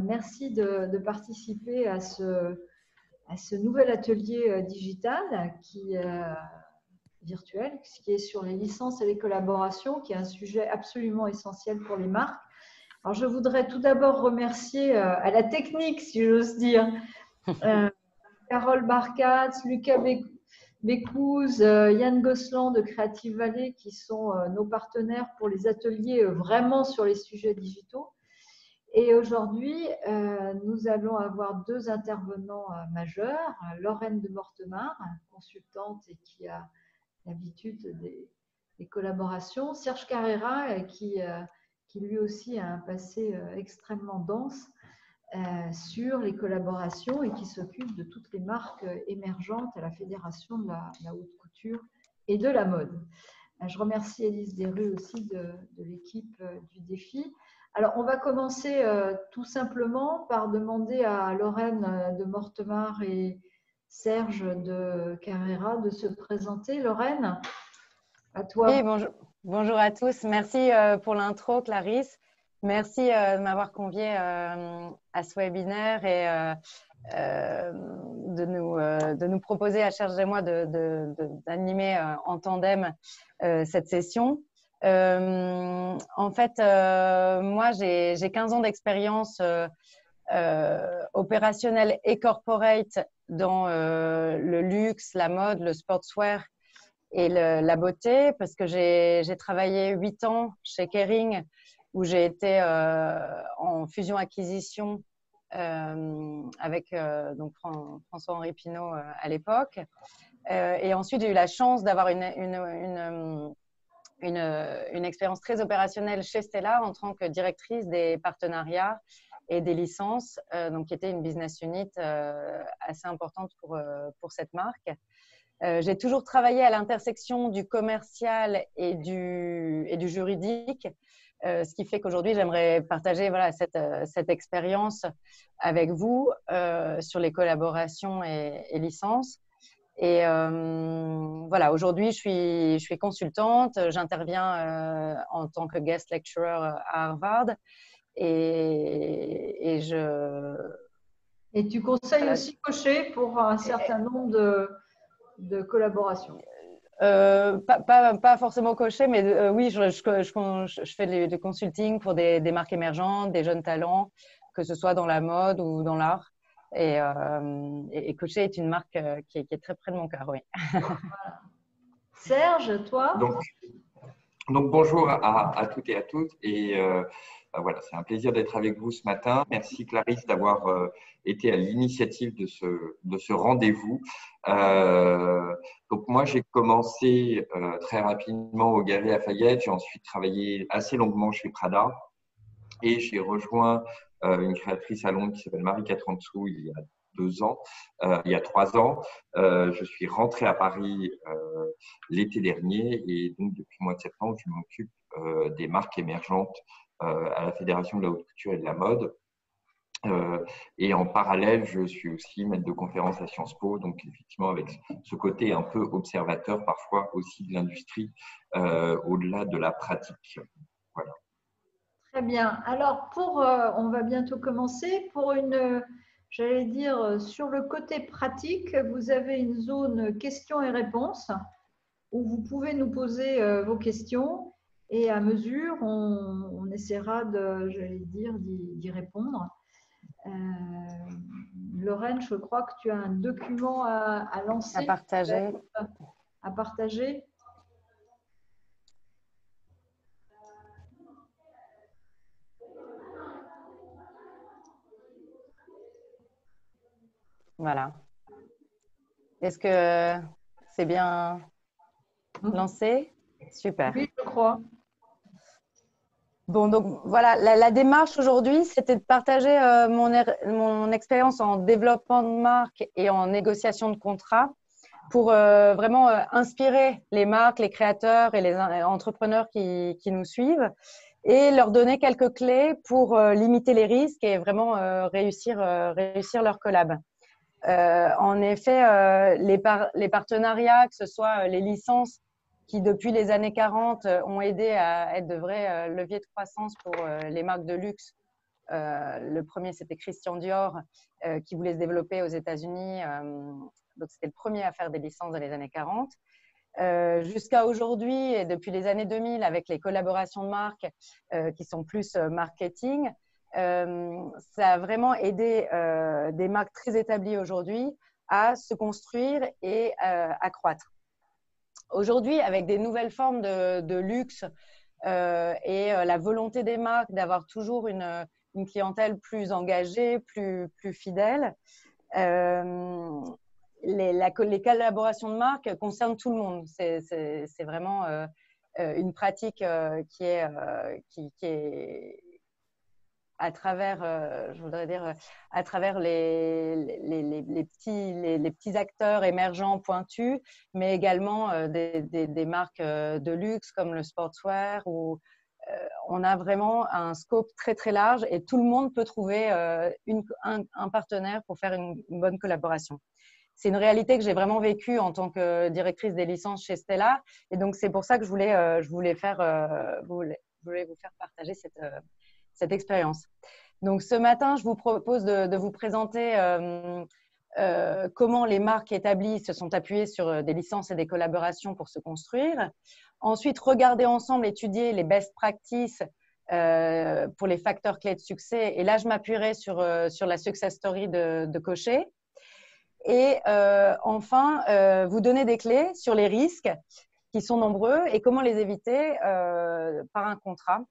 merci de participer à ce nouvel atelier digital virtuel, qui est sur les licences et les collaborations, qui est un sujet absolument essentiel pour les marques. Alors, je voudrais tout d'abord remercier à la technique, si j'ose dire, Carole Barkatz, Lucas Bécouz, Yann Gosselin de Creative Valley, qui sont nos partenaires pour les ateliers vraiment sur les sujets digitaux. Et aujourd'hui, nous allons avoir deux intervenants majeurs. Lorraine de Mortemart, consultante et qui a l'habitude des collaborations. Serge Carrera, qui lui aussi a un passé extrêmement dense sur les collaborations et qui s'occupe de toutes les marques émergentes à la Fédération de la haute couture et de la mode. Je remercie Élise Desrues aussi de l'équipe du défi. Alors, on va commencer tout simplement par demander à Lorraine de Mortemart et Serge de Carrera de se présenter. Lorraine, à toi. Oui, bonjour à tous. Merci pour l'intro, Clarisse. Merci de m'avoir conviée à ce webinaire et de nous proposer à Serge et moi d'animer en tandem cette session. En fait, moi, j'ai 15 ans d'expérience opérationnelle et corporate dans le luxe, la mode, le sportswear et la beauté, parce que j'ai travaillé 8 ans chez Kering, où j'ai été en fusion-acquisition avec donc François-Henri Pinault à l'époque. Et ensuite, j'ai eu la chance d'avoir une expérience très opérationnelle chez Stella en tant que directrice des partenariats et des licences, donc qui était une business unit assez importante pour cette marque. J'ai toujours travaillé à l'intersection du commercial et du juridique, ce qui fait qu'aujourd'hui, j'aimerais partager cette expérience avec vous sur les collaborations et licences. Et voilà, aujourd'hui, je suis consultante, j'interviens en tant que guest lecturer à Harvard et tu conseilles aussi Cocher pour un certain nombre de collaborations. Pas forcément Cocher, mais oui, je fais du consulting pour des marques émergentes, des jeunes talents, que ce soit dans la mode ou dans l'art. Et Cocher est une marque qui est très près de mon cœur, oui. Serge, toi? Donc bonjour à toutes et à tous. Et voilà, c'est un plaisir d'être avec vous ce matin. Merci Clarisse d'avoir été à l'initiative de ce rendez-vous. Donc moi, j'ai commencé très rapidement au Galeries Lafayette. J'ai ensuite travaillé assez longuement chez Prada. Et j'ai rejoint une créatrice à Londres qui s'appelle Marie Catransou il y a 2 ans, il y a 3 ans. Je suis rentré à Paris l'été dernier et donc depuis le mois de septembre, je m'occupe des marques émergentes à la Fédération de la haute couture et de la mode. Et en parallèle, je suis aussi maître de conférence à Sciences Po, donc effectivement avec ce côté un peu observateur parfois aussi de l'industrie au-delà de la pratique. Voilà. Très bien. Alors, on va bientôt commencer. Pour j'allais dire, sur le côté pratique, vous avez une zone questions et réponses où vous pouvez nous poser vos questions et à mesure, on essaiera d'y répondre. Lorraine, je crois que tu as un document à lancer. À partager. À partager. Voilà. Est-ce que c'est bien lancé? Super. Oui, je crois. Bon, donc voilà, la démarche aujourd'hui, c'était de partager mon expérience en développement de marque et en négociation de contrats pour vraiment inspirer les marques, les créateurs et les entrepreneurs qui nous suivent et leur donner quelques clés pour limiter les risques et vraiment réussir leur collab. En effet, les partenariats, que ce soit les licences qui, depuis les années 40, ont aidé à être de vrais leviers de croissance pour les marques de luxe Le premier, c'était Christian Dior, qui voulait se développer aux États-Unis. Donc, c'était le premier à faire des licences dans les années 40. Jusqu'à aujourd'hui, et depuis les années 2000, avec les collaborations de marques qui sont plus marketing, ça a vraiment aidé des marques très établies aujourd'hui à se construire et à croître. Aujourd'hui, avec des nouvelles formes de luxe et la volonté des marques d'avoir toujours une clientèle plus engagée, plus fidèle, les collaborations de marque concernent tout le monde. C'est vraiment une pratique qui est à travers, je voudrais dire, à travers les petits acteurs émergents pointus, mais également des marques de luxe comme le sportswear, où on a vraiment un scope très, très large et tout le monde peut trouver un partenaire pour faire une bonne collaboration. C'est une réalité que j'ai vraiment vécue en tant que directrice des licences chez Stella. Et donc, c'est pour ça que je voulais vous faire partager cette expérience. Donc, ce matin, je vous propose de vous présenter comment les marques établies se sont appuyées sur des licences et des collaborations pour se construire. Ensuite, regarder ensemble, étudier les best practices pour les facteurs clés de succès. Et là, je m'appuierai sur la success story de Cochet. Et enfin, vous donner des clés sur les risques qui sont nombreux et comment les éviter par un contrat,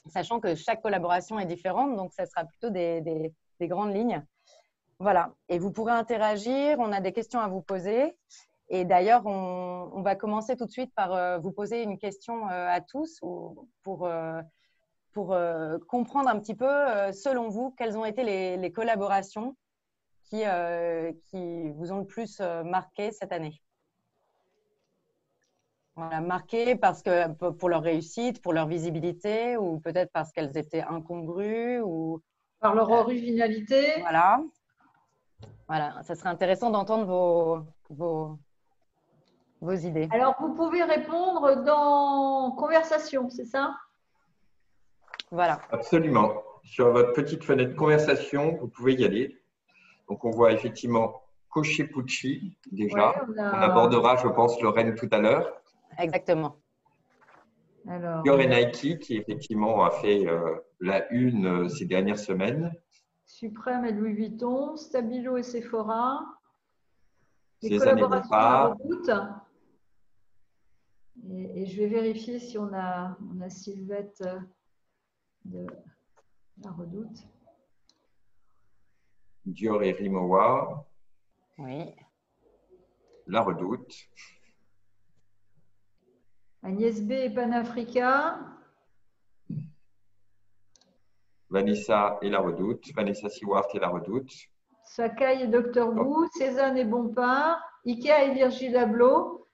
sachant que chaque collaboration est différente, donc ça sera plutôt des grandes lignes. Voilà, et vous pourrez interagir, on a des questions à vous poser. Et d'ailleurs, on va commencer tout de suite par vous poser une question à tous pour comprendre un petit peu, selon vous, quelles ont été les collaborations qui vous ont le plus marqué cette année. Voilà, marqué parce que pour leur réussite, pour leur visibilité, ou peut-être parce qu'elles étaient incongrues, ou par leur originalité. Voilà, ça serait intéressant d'entendre vos idées. Alors, vous pouvez répondre dans conversation, c'est ça? Voilà. Absolument. Sur votre petite fenêtre conversation, vous pouvez y aller. Donc, on voit effectivement Cochet Pucci déjà. Ouais, on abordera, je pense, Lorraine tout à l'heure. Exactement. Alors, Dior et Nike, qui effectivement a fait la une ces dernières semaines. Suprême et Louis Vuitton, Stabilo et Sephora. Les Cézanne et collaborations à Bompard. Redoute. Et je vais vérifier si on a Sylvette de la Redoute. Dior et Rimowa. Oui. La Redoute. Agnès B et Panafrica. Vanessa et La Redoute. Vanessa Seward et La Redoute. Sakai et Dr. Wu. Cézanne et Bompard. Ikea et Virgil Abloh.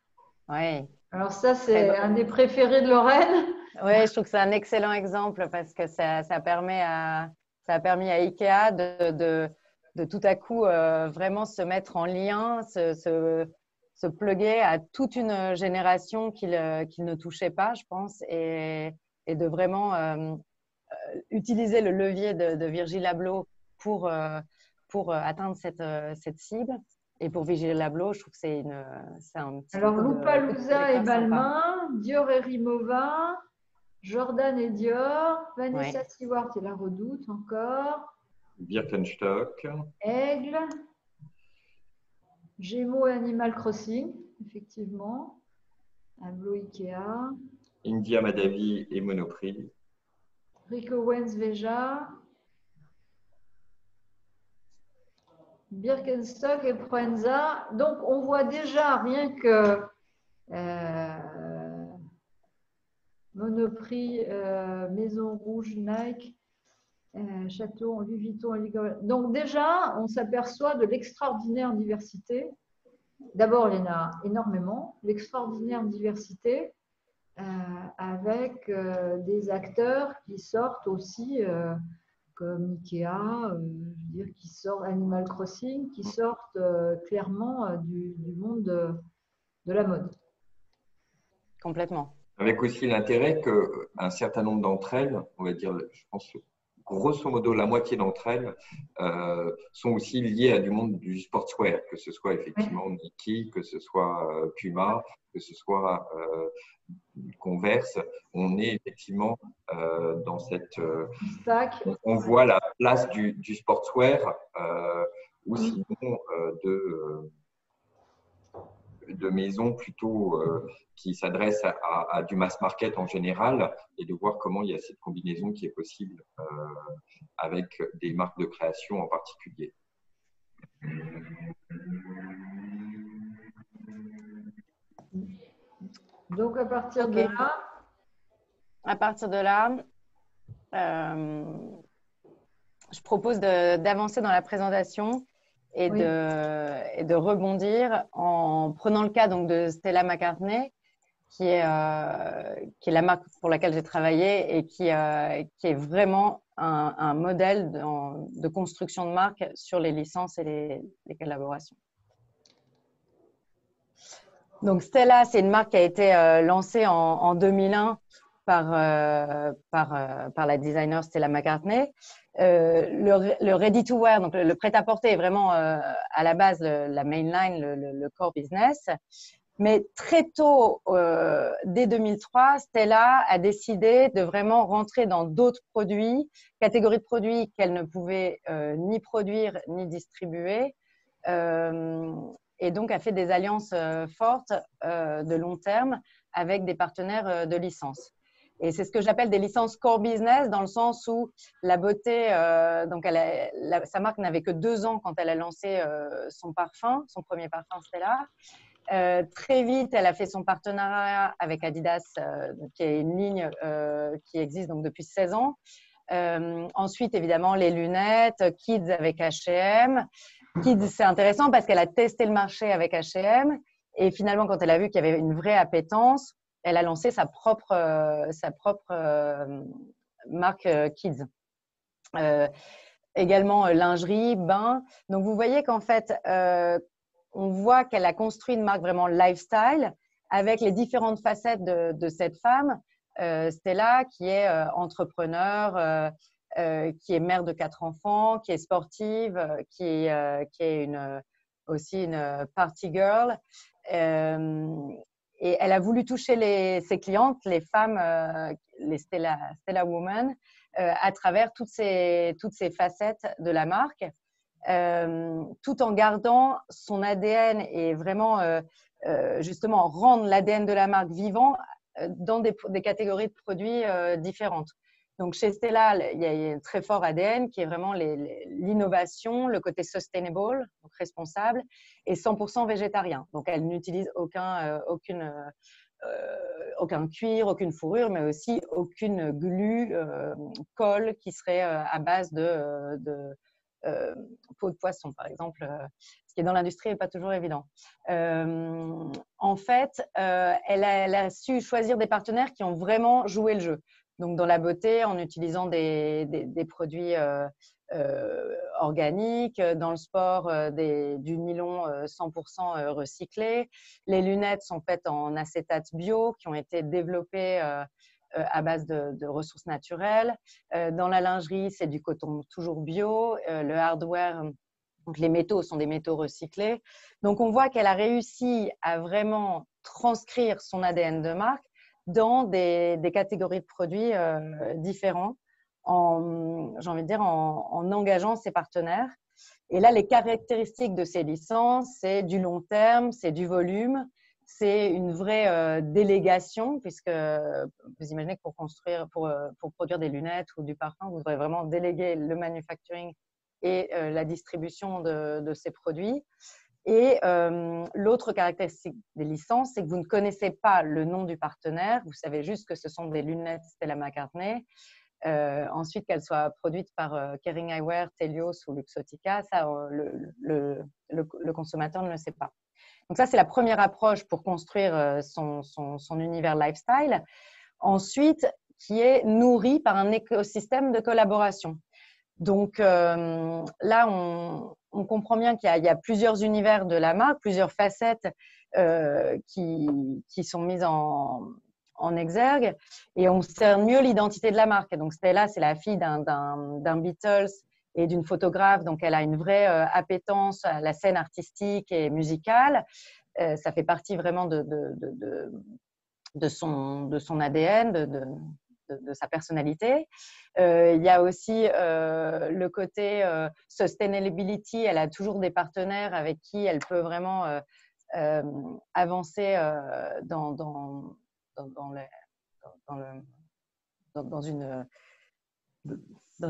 Oui. Alors ça, c'est un des préférés de Lorraine. Oui, je trouve que c'est un excellent exemple parce que ça a permis à Ikea de tout à coup vraiment se mettre en lien, se plugger à toute une génération qu'il ne touchait pas, je pense, et de vraiment utiliser le levier de Virgil Abloh pour atteindre cette cible. Et pour Virgil Abloh, je trouve que c'est un petit Alors, Loupalooza et Balmain, Dior et Rimowa, Jordan et Dior, Vanessa Seward et La Redoute encore. Birkenstock. Aigle. Gémeaux et Animal Crossing, effectivement. Abloh Ikea. India Madavi et Monoprix. Rico Owens Veja. Birkenstock et Proenza. Donc, on voit déjà rien que Monoprix, Maison Rouge, Nike, Château, Louis Vuitton. Donc, déjà, on s'aperçoit de l'extraordinaire diversité. D'abord, il y en a énormément. L'extraordinaire diversité avec des acteurs qui sortent aussi comme Ikea, qui sortent Animal Crossing, qui sortent clairement du monde de la mode. Complètement. Avec aussi l'intérêt qu'un certain nombre d'entre elles, on va dire, je pense grosso modo, la moitié d'entre elles sont aussi liées à du monde du sportswear, que ce soit effectivement Nike, que ce soit Puma, que ce soit Converse. On est effectivement dans cette… on voit la place du sportswear ou sinon de maisons plutôt qui s'adressent à du mass market en général, et de voir comment il y a cette combinaison qui est possible avec des marques de création en particulier. Donc, à partir de là, je propose d'avancer dans la présentation et de rebondir en prenant le cas donc, de Stella McCartney, qui est la marque pour laquelle j'ai travaillé et qui est vraiment un modèle de construction de marque sur les licences et les collaborations. Donc Stella, c'est une marque qui a été lancée en 2001 par la designer Stella McCartney. Le ready-to-wear, donc le prêt-à-porter est vraiment à la base la mainline, le core business. Mais très tôt, dès 2003, Stella a décidé de vraiment rentrer dans d'autres produits, catégories de produits qu'elle ne pouvait ni produire ni distribuer. Et donc a fait des alliances fortes de long terme avec des partenaires de licence. Et c'est ce que j'appelle des licences core business, dans le sens où la beauté, donc sa marque n'avait que 2 ans quand elle a lancé son premier parfum Stella. Très vite, elle a fait son partenariat avec Adidas, qui est une ligne qui existe donc depuis 16 ans. Ensuite, évidemment, les lunettes, Kids avec H&M. Kids, c'est intéressant parce qu'elle a testé le marché avec H&M et finalement, quand elle a vu qu'il y avait une vraie appétence, elle a lancé sa propre marque Kids. Également lingerie, bain. Donc, vous voyez qu'en fait, on voit qu'elle a construit une marque vraiment lifestyle avec les différentes facettes de cette femme. Stella, qui est entrepreneur, qui est mère de 4 enfants, qui est sportive, qui est aussi une party girl. Et elle a voulu toucher ses clientes, les femmes, les Stella Women, à travers toutes ces facettes de la marque, tout en gardant son ADN et vraiment justement rendre l'ADN de la marque vivant dans des catégories de produits différentes. Donc chez Stella, il y a un très fort ADN qui est vraiment l'innovation, le côté sustainable, donc responsable, et 100% végétarien. Donc elle n'utilise aucun cuir, aucune fourrure, mais aussi aucune glu, colle qui serait à base de peau de poisson, par exemple, ce qui est dans l'industrie n'est pas toujours évident. En fait, elle a su choisir des partenaires qui ont vraiment joué le jeu. Donc, dans la beauté, en utilisant des produits organiques, dans le sport, du nylon 100% recyclé. Les lunettes sont faites en acétate bio qui ont été développées à base de ressources naturelles. Dans la lingerie, c'est du coton toujours bio. Le hardware, donc les métaux sont des métaux recyclés. Donc, on voit qu'elle a réussi à vraiment transcrire son ADN de marque dans des catégories de produits différents, j'ai envie de dire, en engageant ses partenaires. Et là, les caractéristiques de ces licences, c'est du long terme, c'est du volume, c'est une vraie délégation, puisque vous imaginez que pour produire des lunettes ou du parfum, vous devrez vraiment déléguer le manufacturing et la distribution de ces produits. Et l'autre caractéristique des licences, c'est que vous ne connaissez pas le nom du partenaire, vous savez juste que ce sont des lunettes Stella McCartney. Ensuite, qu'elles soient produites par Kering Eyewear, Telios ou Luxottica, ça, le consommateur ne le sait pas. Donc ça, c'est la première approche pour construire son univers lifestyle. Ensuite, qui est nourri par un écosystème de collaboration. Donc là, on comprend bien qu'il y a plusieurs univers de la marque, plusieurs facettes qui sont mises en en exergue et on cerne mieux l'identité de la marque. Donc, Stella, c'est la fille d'un Beatles et d'une photographe, donc elle a une vraie appétence à la scène artistique et musicale. Ça fait partie vraiment de son ADN, de sa personnalité. Il y a aussi le côté sustainability. Elle a toujours des partenaires avec qui elle peut vraiment avancer dans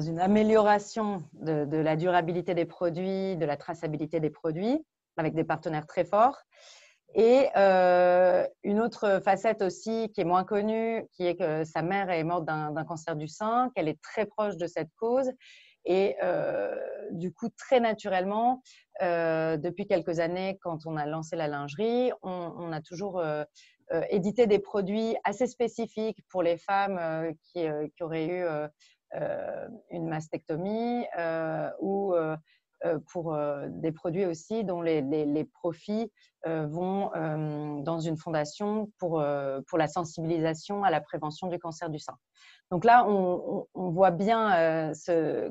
une amélioration de la durabilité des produits, de la traçabilité des produits, avec des partenaires très forts. Et une autre facette aussi qui est moins connue, qui est que sa mère est morte d'un cancer du sein, qu'elle est très proche de cette cause. Et du coup, très naturellement, depuis quelques années, quand on a lancé la lingerie, on a toujours édité des produits assez spécifiques pour les femmes qui auraient eu une mastectomie ou pour des produits aussi dont les profits vont dans une fondation pour la sensibilisation à la prévention du cancer du sein. Donc là, on voit bien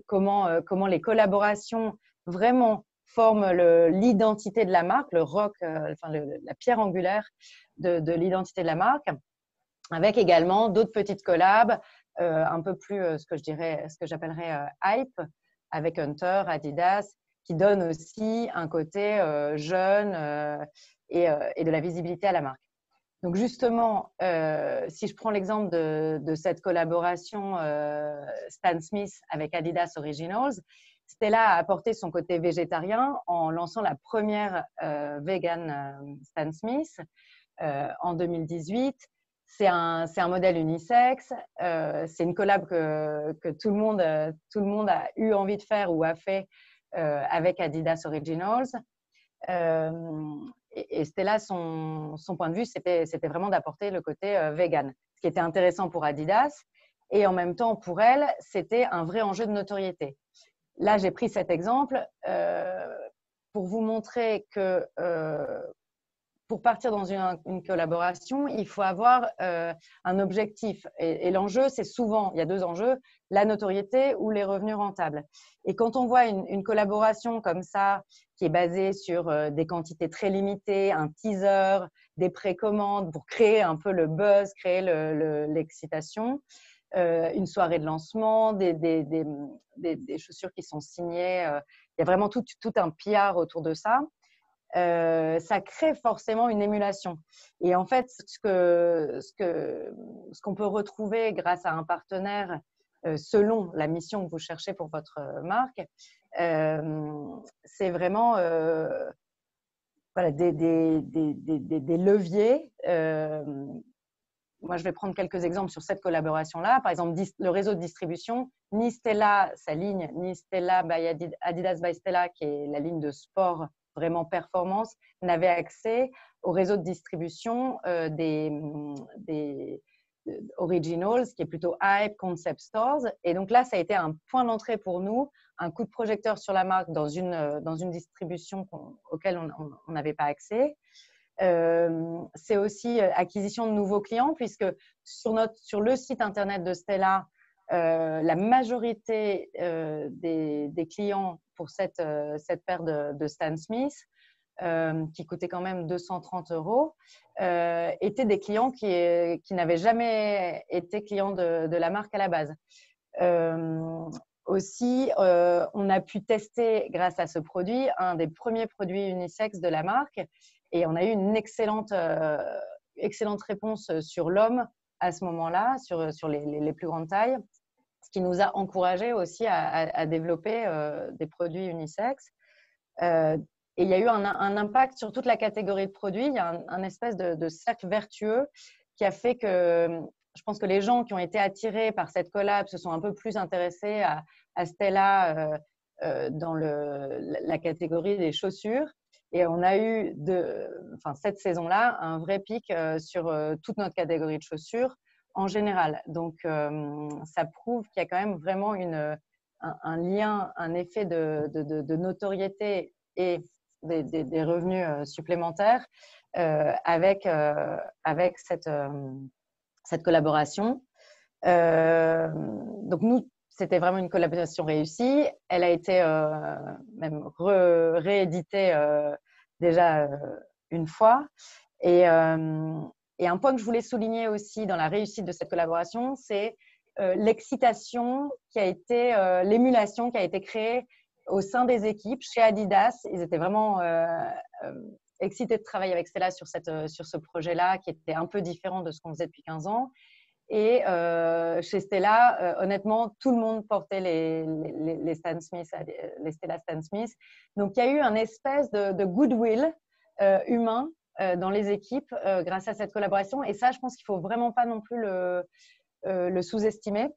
comment les collaborations vraiment forment l'identité de la marque, le rock, la pierre angulaire de l'identité de la marque, avec également d'autres petites collabs, un peu plus ce que j'appellerais hype, avec Hunter, Adidas, qui donne aussi un côté jeune et de la visibilité à la marque. Donc justement, si je prends l'exemple de cette collaboration Stan Smith avec Adidas Originals, Stella a apporté son côté végétarien en lançant la première vegan Stan Smith en 2018. C'est un modèle unisexe. C'est une collab que tout le monde a eu envie de faire ou a fait avec Adidas Originals. Et Stella, son point de vue, c'était vraiment d'apporter le côté vegan, ce qui était intéressant pour Adidas. Et en même temps, pour elle, c'était un vrai enjeu de notoriété. Là, j'ai pris cet exemple pour vous montrer que pour partir dans une collaboration, il faut avoir un objectif. Et l'enjeu, c'est souvent, il y a deux enjeux, la notoriété ou les revenus rentables. Et quand on voit une collaboration comme ça, qui est basée sur des quantités très limitées, un teaser, des précommandes pour créer un peu le buzz, créer l'excitation, une soirée de lancement, des chaussures qui sont signées. Il y a vraiment tout un PR autour de ça. Ça crée forcément une émulation. Et en fait, ce qu'on peut retrouver grâce à un partenaire selon la mission que vous cherchez pour votre marque, c'est vraiment voilà, des leviers. Moi, je vais prendre quelques exemples sur cette collaboration-là. Par exemple, le réseau de distribution, ni Stella, sa ligne, ni Stella by Adidas by Stella, qui est la ligne de sport vraiment performance, n'avait accès au réseau de distribution des Originals, qui est plutôt Hype, Concept Stores. Et donc là, ça a été un point d'entrée pour nous, un coup de projecteur sur la marque dans une distribution auquel on n'avait pas accès. C'est aussi acquisition de nouveaux clients, puisque sur le site internet de Stella, la majorité des clients pour cette paire de Stan Smith, qui coûtait quand même 230 €, étaient des clients qui n'avaient jamais été clients de la marque à la base. Aussi, on a pu tester, grâce à ce produit, un des premiers produits unisex de la marque, et on a eu une excellente réponse sur l'homme à ce moment-là, sur les plus grandes tailles, ce qui nous a encouragé aussi à développer des produits unisex. Et il y a eu un impact sur toute la catégorie de produits. Il y a un espèce de cercle vertueux qui a fait que je pense que les gens qui ont été attirés par cette collab se sont un peu plus intéressés à Stella dans la catégorie des chaussures. Et on a eu, cette saison-là, un vrai pic sur toute notre catégorie de chaussures en général. Donc, ça prouve qu'il y a quand même vraiment un lien, un effet de notoriété et des revenus supplémentaires avec cette collaboration. Donc, nous, c'était vraiment une collaboration réussie. Elle a été même rééditée déjà une fois. Et un point que je voulais souligner aussi dans la réussite de cette collaboration, c'est l'excitation qui a été, l'émulation qui a été créée au sein des équipes chez Adidas. Ils étaient vraiment excités de travailler avec Stella sur ce projet-là qui était un peu différent de ce qu'on faisait depuis 15 ans. Et chez Stella, honnêtement, tout le monde portait les Stan Smith, les Stella Stan Smith. Donc, il y a eu un espèce de goodwill humain dans les équipes grâce à cette collaboration. Et ça, je pense qu'il ne faut vraiment pas non plus le sous-estimer.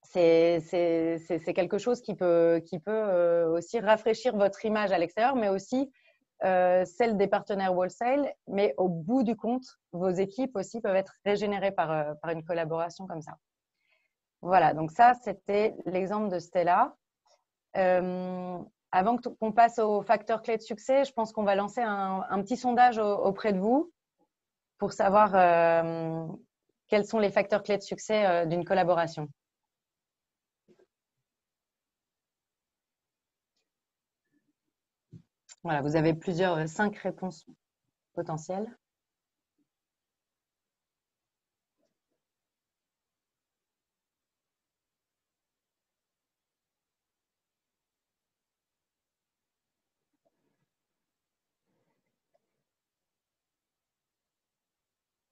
C'est quelque chose qui peut aussi rafraîchir votre image à l'extérieur, mais aussi celle des partenaires wholesale. Mais au bout du compte, vos équipes aussi peuvent être régénérées par une collaboration comme ça. Voilà, donc ça, c'était l'exemple de Stella. Avant qu'on passe aux facteurs clés de succès, je pense qu'on va lancer un petit sondage auprès de vous pour savoir quels sont les facteurs clés de succès d'une collaboration. Voilà, vous avez 5 réponses potentielles.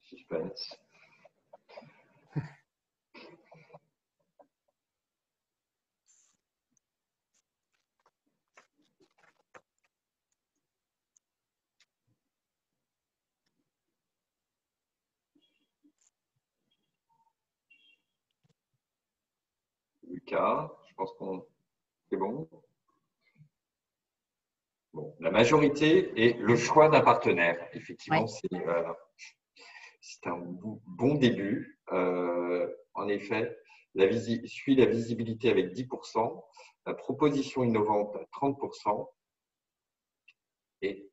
Suspense. Lucas, je pense qu'on c'est bon. Bon, la majorité est le choix d'un partenaire. Effectivement, oui. C'est un bon début. En effet, suit la visibilité avec 10%, la proposition innovante à 30% et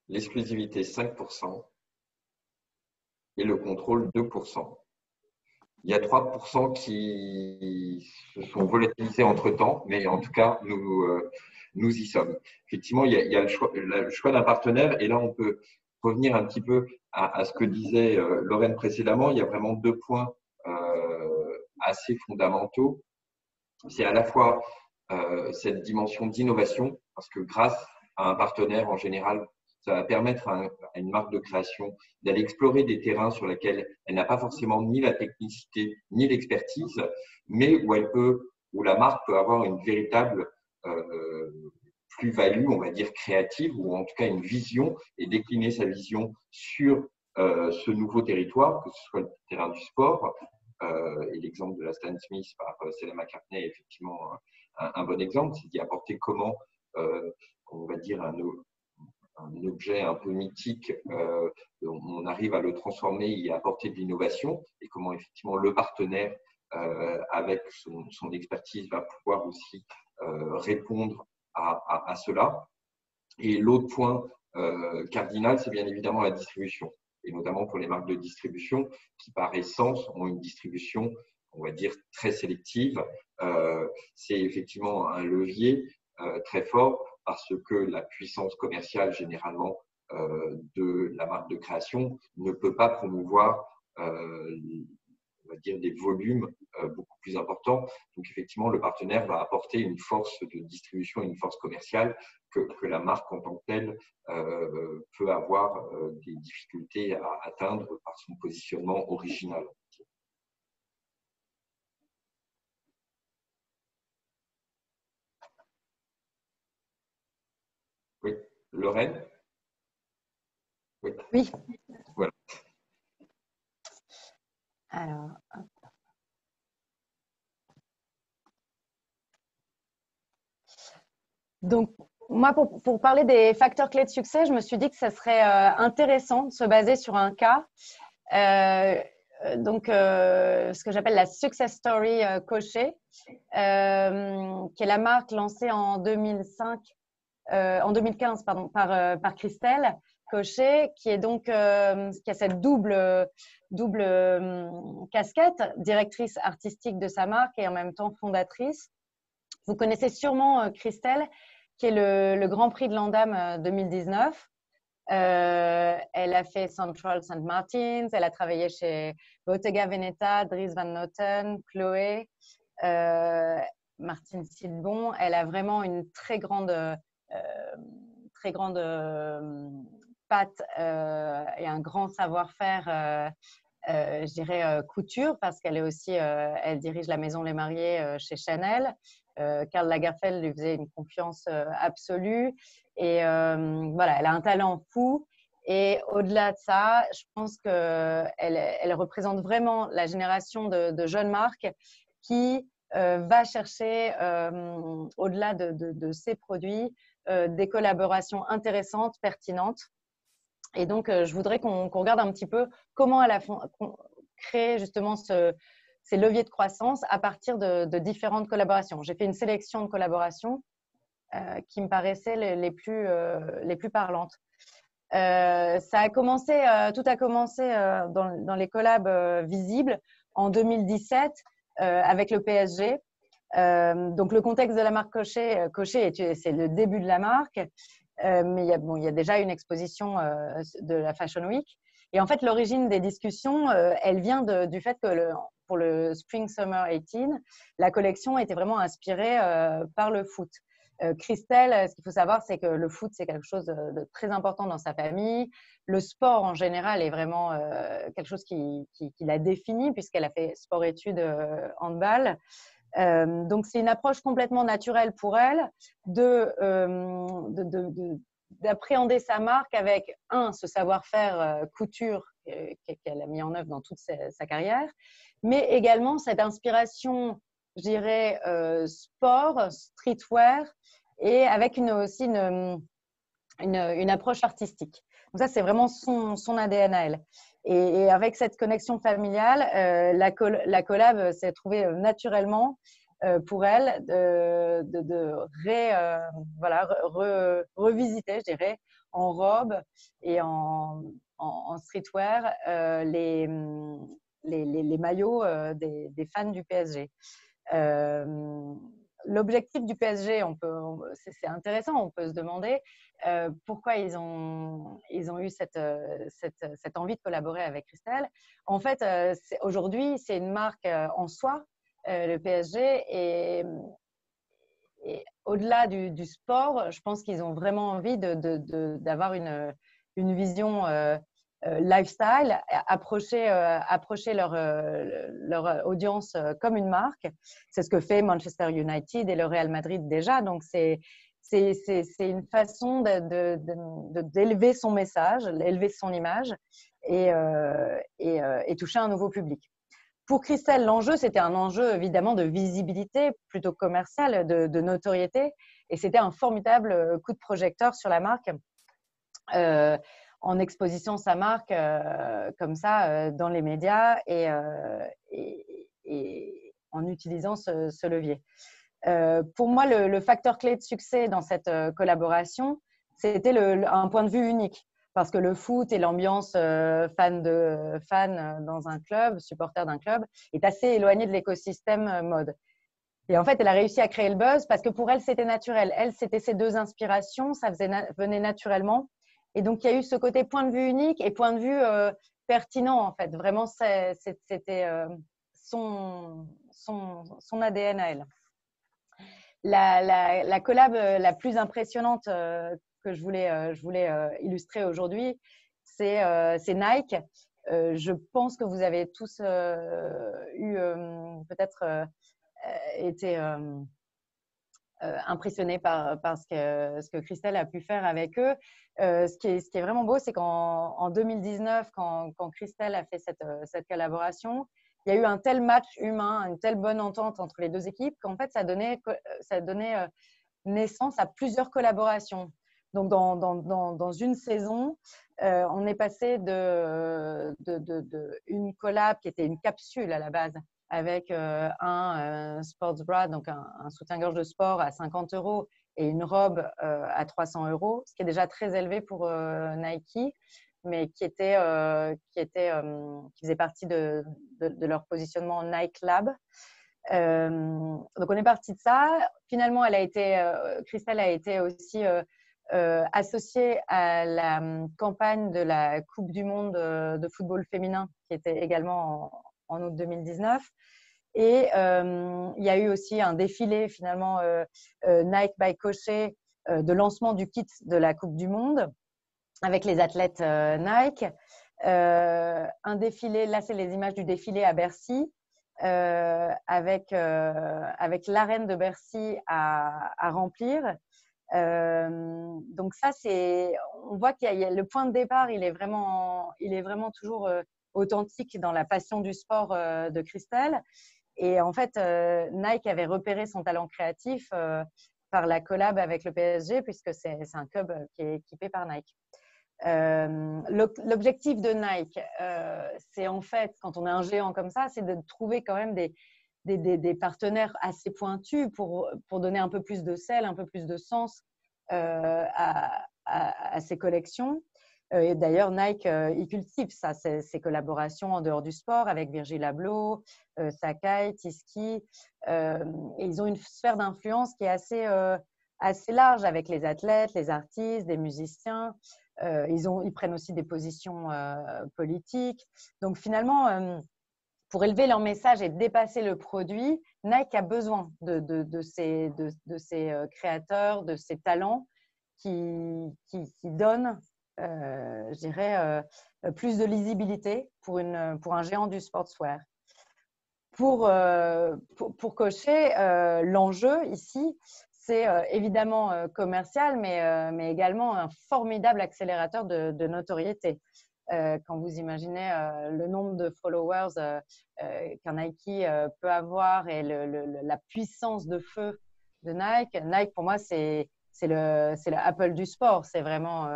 l'exclusivité 5% et le contrôle 2%. Il y a 3% qui se sont volatilisés entre-temps, mais en tout cas, nous y sommes. Effectivement, il y a le choix d'un partenaire et là, on peut revenir un petit peu à ce que disait Lorraine précédemment. Il y a vraiment 2 points assez fondamentaux. C'est à la fois cette dimension d'innovation, parce que grâce à un partenaire, en général, ça va permettre à une marque de création d'aller explorer des terrains sur lesquels elle n'a pas forcément ni la technicité ni l'expertise, mais où la marque peut avoir une véritable plus-value, on va dire créative, ou en tout cas une vision, et décliner sa vision sur ce nouveau territoire, que ce soit le terrain du sport. Et l'exemple de la Stan Smith par Stella McCartney est effectivement un bon exemple, c'est d'y apporter comment, on va dire, un objet un peu mythique, on arrive à le transformer, y apporter de l'innovation, et comment effectivement le partenaire, avec son expertise, va pouvoir aussi répondre à cela. Et l'autre point cardinal, c'est bien évidemment la distribution, et notamment pour les marques de distribution qui, par essence, ont une distribution, on va dire, très sélective. C'est effectivement un levier très fort, parce que la puissance commerciale, généralement, de la marque de création ne peut pas promouvoir, on va dire, des volumes beaucoup plus importants. Donc, effectivement, le partenaire va apporter une force de distribution et une force commerciale que la marque en tant que telle peut avoir des difficultés à atteindre par son positionnement original. Oui, Lorraine? Oui. Voilà. Alors, hop. Donc, moi, pour parler des facteurs clés de succès, je me suis dit que ça serait intéressant de se baser sur un cas. Ce que j'appelle la success story Cocher, qui est la marque lancée en 2015 par Christelle, Cochet, qui est donc qui a cette double casquette, directrice artistique de sa marque et en même temps fondatrice. Vous connaissez sûrement Christelle, qui est le Grand Prix de l'Andam 2019. Elle a fait Central St. Martins, elle a travaillé chez Bottega Veneta, Dries Van Noten, Chloé, Martine Silbon. Elle a vraiment une très grande patte et un grand savoir-faire, je dirais couture, parce qu'elle est aussi, elle dirige la maison Les Mariés chez Chanel. Karl Lagerfeld lui faisait une confiance absolue et voilà, elle a un talent fou. Et au-delà de ça, je pense qu'elle représente vraiment la génération de jeunes marques qui va chercher, au-delà de ses produits, des collaborations intéressantes, pertinentes. Et donc, je voudrais qu'on regarde un petit peu comment elle a créé justement ces leviers de croissance à partir de différentes collaborations. J'ai fait une sélection de collaborations qui me paraissaient les plus parlantes. Tout a commencé dans les collabs visibles en 2017 avec le PSG. Donc, le contexte de la marque Cochet, c'est le début de la marque. Mais il y a déjà une exposition de la Fashion Week. Et en fait, l'origine des discussions, elle vient du fait que pour le Spring Summer 18, la collection était vraiment inspirée par le foot. Christelle, ce qu'il faut savoir, c'est que le foot, c'est quelque chose de très important dans sa famille. Le sport, en général, est vraiment quelque chose qui l'a défini, puisqu'elle a fait sport-études handball. Donc, c'est une approche complètement naturelle pour elle d'appréhender sa marque avec, ce savoir-faire couture qu'elle a mis en œuvre dans toute sa carrière, mais également cette inspiration, je dirais, sport, streetwear, et avec aussi une approche artistique. Donc ça, c'est vraiment son ADN à elle. Et avec cette connexion familiale, la collab s'est trouvée naturellement pour elle revisiter, je dirais, en robe et en streetwear les maillots des fans du PSG. L'objectif du PSG, c'est intéressant, on peut se demander pourquoi ils ont eu cette envie de collaborer avec Christelle. En fait, aujourd'hui, c'est une marque en soi, le PSG, et au-delà du sport, je pense qu'ils ont vraiment envie d'avoir une vision lifestyle, approcher leur audience comme une marque. C'est ce que fait Manchester United et le Real Madrid déjà. Donc, c'est une façon d'élever son message, d'élever son image et toucher un nouveau public. Pour Christelle, l'enjeu, c'était un enjeu évidemment de visibilité, plutôt commercial, de notoriété. Et c'était un formidable coup de projecteur sur la marque en exposition sa marque comme ça dans les médias et en utilisant ce levier. Pour moi, le facteur clé de succès dans cette collaboration, c'était un point de vue unique. Parce que le foot et l'ambiance fan dans un club, supporter d'un club, est assez éloigné de l'écosystème mode. Et en fait, elle a réussi à créer le buzz parce que pour elle, c'était naturel. Elle, c'était ses deux inspirations, ça venait naturellement. Et donc, il y a eu ce côté point de vue unique et point de vue pertinent, en fait. Vraiment, c'était son ADN à elle. La collab la plus impressionnante que je voulais illustrer aujourd'hui, c'est Nike. Je pense que vous avez tous eu peut-être été impressionnés par ce que Christelle a pu faire avec eux. Ce qui est vraiment beau, c'est qu'en 2019, quand Christelle a fait cette collaboration, il y a eu un tel match humain, une telle bonne entente entre les deux équipes qu'en fait, ça donnait naissance à plusieurs collaborations. Donc, dans une saison, on est passé une collab qui était une capsule à la base avec un sports bra, donc un soutien-gorge de sport à 50 € et une robe à 300 €, ce qui est déjà très élevé pour Nike, mais qui faisait partie de leur positionnement Nike Lab. Donc, on est parti de ça. Finalement, Christelle a été aussi associée à la campagne de la Coupe du Monde de football féminin, qui était également en août 2019. Et il y a eu aussi un défilé, finalement, Nike by Cochet, de lancement du kit de la Coupe du Monde avec les athlètes Nike. Un défilé, là, c'est les images du défilé à Bercy, avec l'arène de Bercy à remplir. Donc ça, on voit qu'il y a le point de départ, il est vraiment toujours authentique dans la passion du sport de Christelle. Et en fait, Nike avait repéré son talent créatif par la collab avec le PSG, puisque c'est un club qui est équipé par Nike. L'objectif de Nike, c'est en fait, quand on est un géant comme ça, c'est de trouver quand même des partenaires assez pointus pour donner un peu plus de sel, un peu plus de sens à ces collections. Et d'ailleurs, Nike y cultive ça, ces collaborations en dehors du sport avec Virgil Abloh, Sacai, Tissky. Et ils ont une sphère d'influence qui est assez large avec les athlètes, les artistes, des musiciens. Ils prennent aussi des positions politiques. Donc finalement, pour élever leur message et dépasser le produit, Nike a besoin de ces créateurs, de ces talents qui donnent, je dirais, plus de lisibilité pour un géant du sportswear. Pour Cochet, l'enjeu ici, c'est évidemment commercial, mais également un formidable accélérateur de notoriété. Quand vous imaginez le nombre de followers qu'un Nike peut avoir et la puissance de feu de Nike. Nike, pour moi, c'est le Apple du sport. C'est vraiment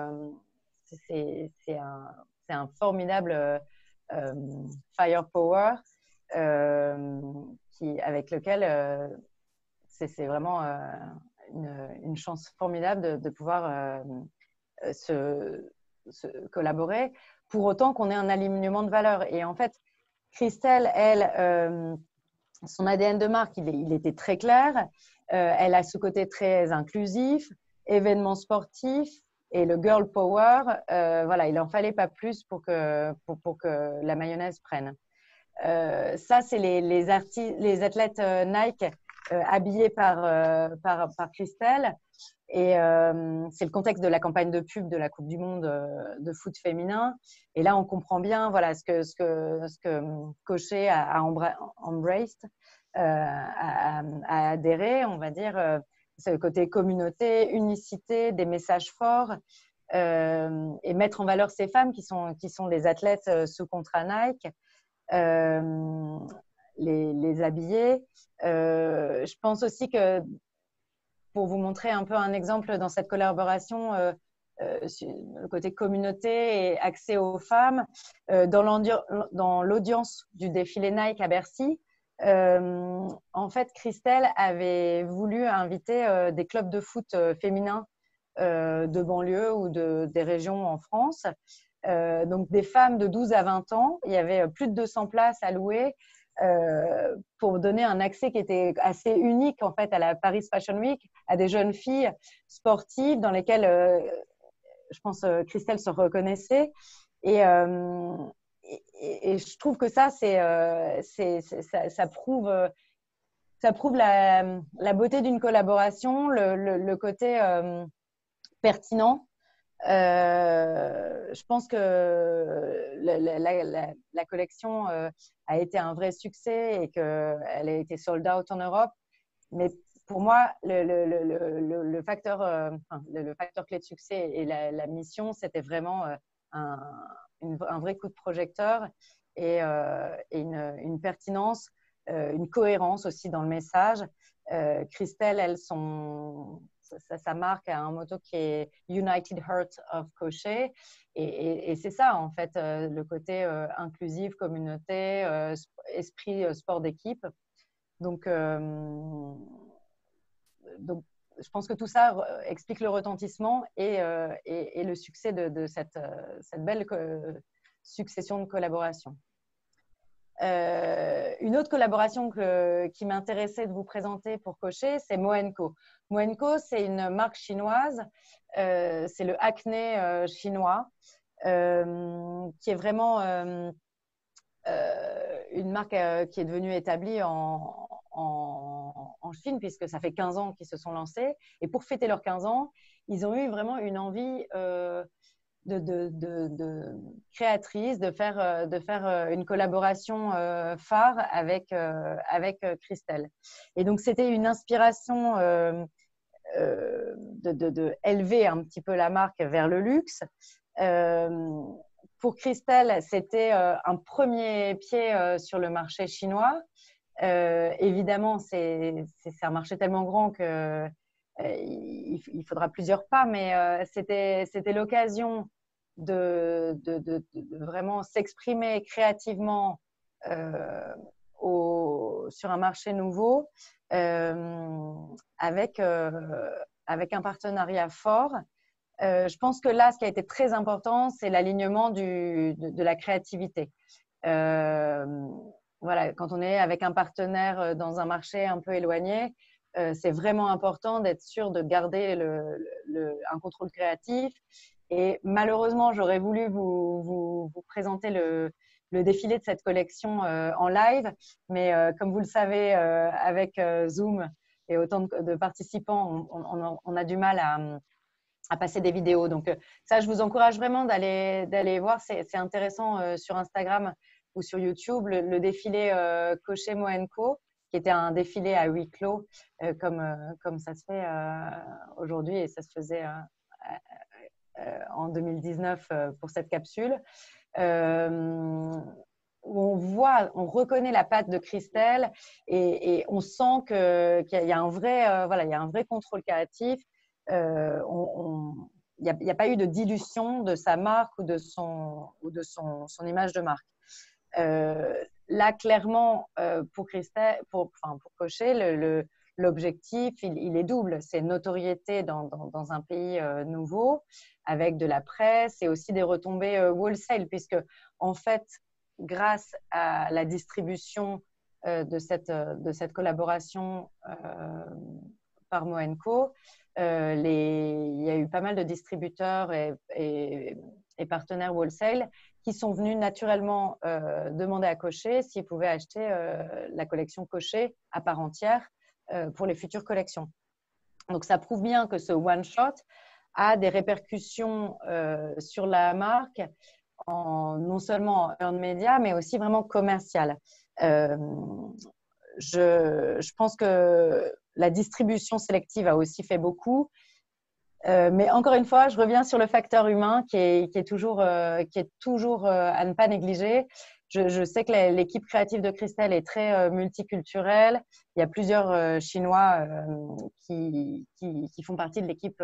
c'est un formidable firepower avec lequel c'est vraiment une chance formidable de pouvoir se collaborer, pour autant qu'on ait un alignement de valeurs. Et en fait, Christelle, elle, son ADN de marque, il était très clair. Elle a ce côté très inclusif, événements sportifs et le girl power. Voilà, il n'en fallait pas plus pour que la mayonnaise prenne. Ça, c'est les athlètes Nike habillés par Christelle. Et c'est le contexte de la campagne de pub de la Coupe du Monde de foot féminin. Et là, on comprend bien voilà, ce que Cochet a embraced, a adhéré, on va dire. C'est le côté communauté, unicité, des messages forts, et mettre en valeur ces femmes qui sont les athlètes sous contrat Nike. Les habiller. Je pense aussi que, pour vous montrer un peu un exemple dans cette collaboration, le côté communauté et accès aux femmes, dans l'audience du défilé Nike à Bercy, en fait, Christelle avait voulu inviter des clubs de foot féminins de banlieue ou des régions en France. Donc, des femmes de 12 à 20 ans. Il y avait plus de 200 places à louer pour donner un accès qui était assez unique en fait à la Paris Fashion Week, à des jeunes filles sportives dans lesquelles je pense Christelle se reconnaissait. Et je trouve que ça prouve la beauté d'une collaboration, le côté pertinent. Je pense que la collection a été un vrai succès et qu'elle a été sold out en Europe. Mais pour moi, le facteur clé de succès et la mission, c'était vraiment un vrai coup de projecteur et une pertinence, une cohérence aussi dans le message. Christelle, sa marque a un motto qui est United Heart of Cochet, et c'est ça en fait, le côté inclusif, communauté, esprit sport d'équipe. Donc je pense que tout ça explique le retentissement et le succès de cette belle succession de collaborations. Une autre collaboration qui m'intéressait de vous présenter pour Cocher, c'est Moen Co. Moen Co, c'est une marque chinoise, c'est le acné chinois, qui est vraiment une marque qui est devenue établie en Chine, puisque ça fait 15 ans qu'ils se sont lancés. Et pour fêter leurs 15 ans, ils ont eu vraiment une envie de créatrice, de faire une collaboration phare avec Christelle. Et donc, c'était une inspiration élever un petit peu la marque vers le luxe. Pour Christelle, c'était un premier pied sur le marché chinois. Évidemment, c'est un marché tellement grand que il faudra plusieurs pas, mais c'était l'occasion de vraiment s'exprimer créativement sur un marché nouveau avec un partenariat fort. Je pense que là, ce qui a été très important, c'est l'alignement de la créativité. Voilà, quand on est avec un partenaire dans un marché un peu éloigné, c'est vraiment important d'être sûr de garder un contrôle créatif. Et malheureusement, j'aurais voulu vous présenter le défilé de cette collection en live, mais comme vous le savez, avec Zoom et autant de participants, on a du mal à passer des vidéos. Donc ça, je vous encourage vraiment d'aller voir. C'est intéressant sur Instagram ou sur YouTube, le défilé Cocher Moen Co, qui était un défilé à huis clos, comme ça se fait aujourd'hui et ça se faisait en 2019 pour cette capsule. On reconnaît la patte de Christelle et on sent qu'il y a un vrai contrôle créatif. Il n'y a pas eu de dilution de sa marque ou de son image de marque. Là, clairement, pour Christelle, pour Cocher, l'objectif, il est double. C'est notoriété dans un pays nouveau, avec de la presse et aussi des retombées wholesale, puisque, en fait, grâce à la distribution de cette collaboration par Moen Co, il y a eu pas mal de distributeurs et partenaires wholesale qui sont venus naturellement demander à Cocher s'ils pouvaient acheter la collection Cocher à part entière pour les futures collections. Donc, ça prouve bien que ce one-shot a des répercussions sur la marque, non seulement en earned media, mais aussi vraiment commercial. Je pense que la distribution sélective a aussi fait beaucoup. Mais encore une fois, je reviens sur le facteur humain qui est toujours à ne pas négliger. Je sais que l'équipe créative de Christelle est très multiculturelle. Il y a plusieurs Chinois qui font partie de l'équipe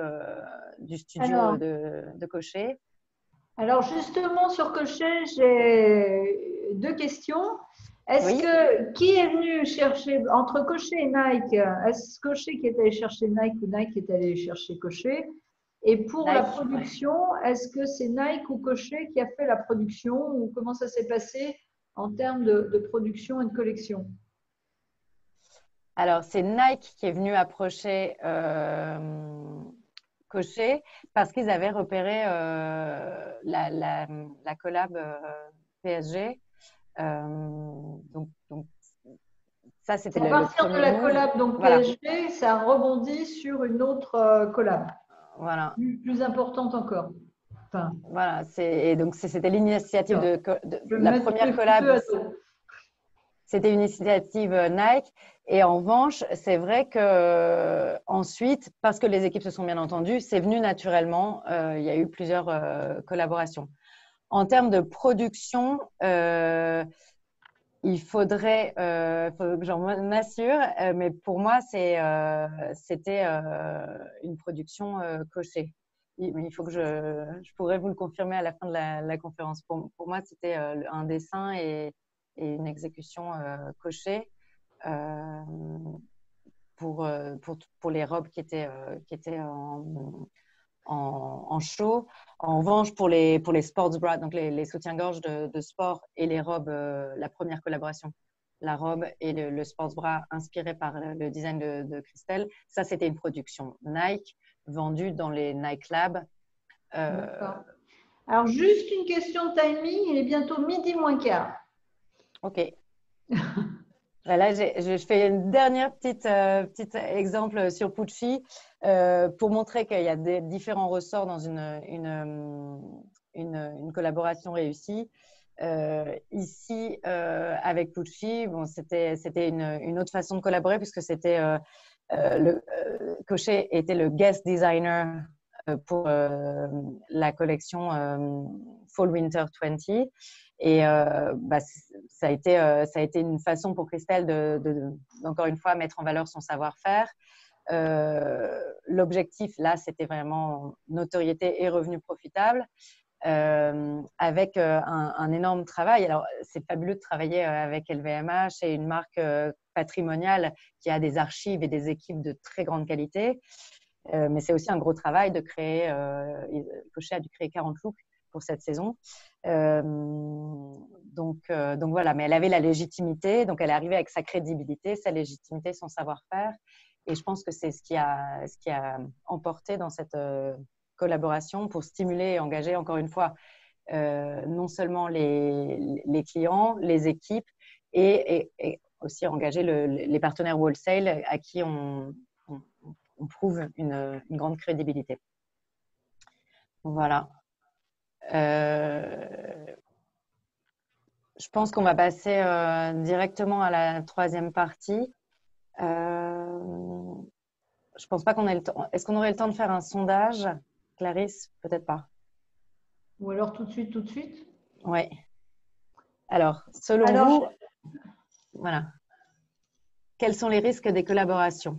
du studio de Cocher. Alors justement, sur Cocher, j'ai deux questions. Qui est venu chercher, entre Cocher et Nike, est-ce Cocher qui est allé chercher Nike ou Nike qui est allé chercher Cocher? Et pour Nike, la production, est-ce que c'est Nike ou Cocher qui a fait la production ou comment ça s'est passé en termes de production et de collection? Alors, c'est Nike qui est venu approcher Cocher parce qu'ils avaient repéré la collab PSG. Donc, ça, c'était à partir de la collab, donc voilà. PSG, ça rebondit sur une autre collab. Voilà. Plus importante encore. Enfin. Voilà, donc c'était l'initiative de la première collab. C'était une initiative Nike. Et en revanche, c'est vrai que ensuite, parce que les équipes se sont bien entendues, c'est venu naturellement. Il y a eu plusieurs collaborations. En termes de production, il faudrait que j'en m'assure, mais pour moi, c'était une production Cocher. Il faut que je pourrais vous le confirmer à la fin de la conférence. Pour moi, c'était un dessin et une exécution Cocher pour les robes qui étaient en show. En revanche, pour les sports bras, donc les soutiens-gorge de sport et les robes, la première collaboration, la robe et le sports bra inspiré par le design de Christelle, ça c'était une production Nike vendue dans les Nike Labs. D'accord. Alors, juste une question de timing, il est bientôt midi moins quart. Ok. Là, je fais une dernière petite exemple sur Pucci pour montrer qu'il y a des différents ressorts dans une collaboration réussie. Ici, avec Pucci, bon, c'était une autre façon de collaborer puisque c'était Cochet était le guest designer pour la collection Fall Winter 20. Et ça a été une façon pour Christelle encore une fois, mettre en valeur son savoir-faire. L'objectif, là, c'était vraiment notoriété et revenus profitables. Avec un énorme travail. Alors, c'est fabuleux de travailler avec LVMH et une marque patrimoniale qui a des archives et des équipes de très grande qualité. Mais c'est aussi un gros travail de créer. Cochet a dû créer 40 looks pour cette saison. Donc voilà, mais elle avait la légitimité, donc elle est arrivée avec sa crédibilité, sa légitimité, son savoir-faire. Et je pense que c'est ce qui a emporté dans cette collaboration pour stimuler et engager encore une fois non seulement les clients, les équipes et aussi engager les partenaires wholesale à qui on prouve une grande crédibilité. Voilà. Je pense qu'on va passer directement à la troisième partie. Je pense pas qu'on ait le temps. Est-ce qu'on aurait le temps de faire un sondage, Clarisse? Peut-être pas. Ou alors tout de suite? Oui. Alors, selon vous, voilà. Quels sont les risques des collaborations?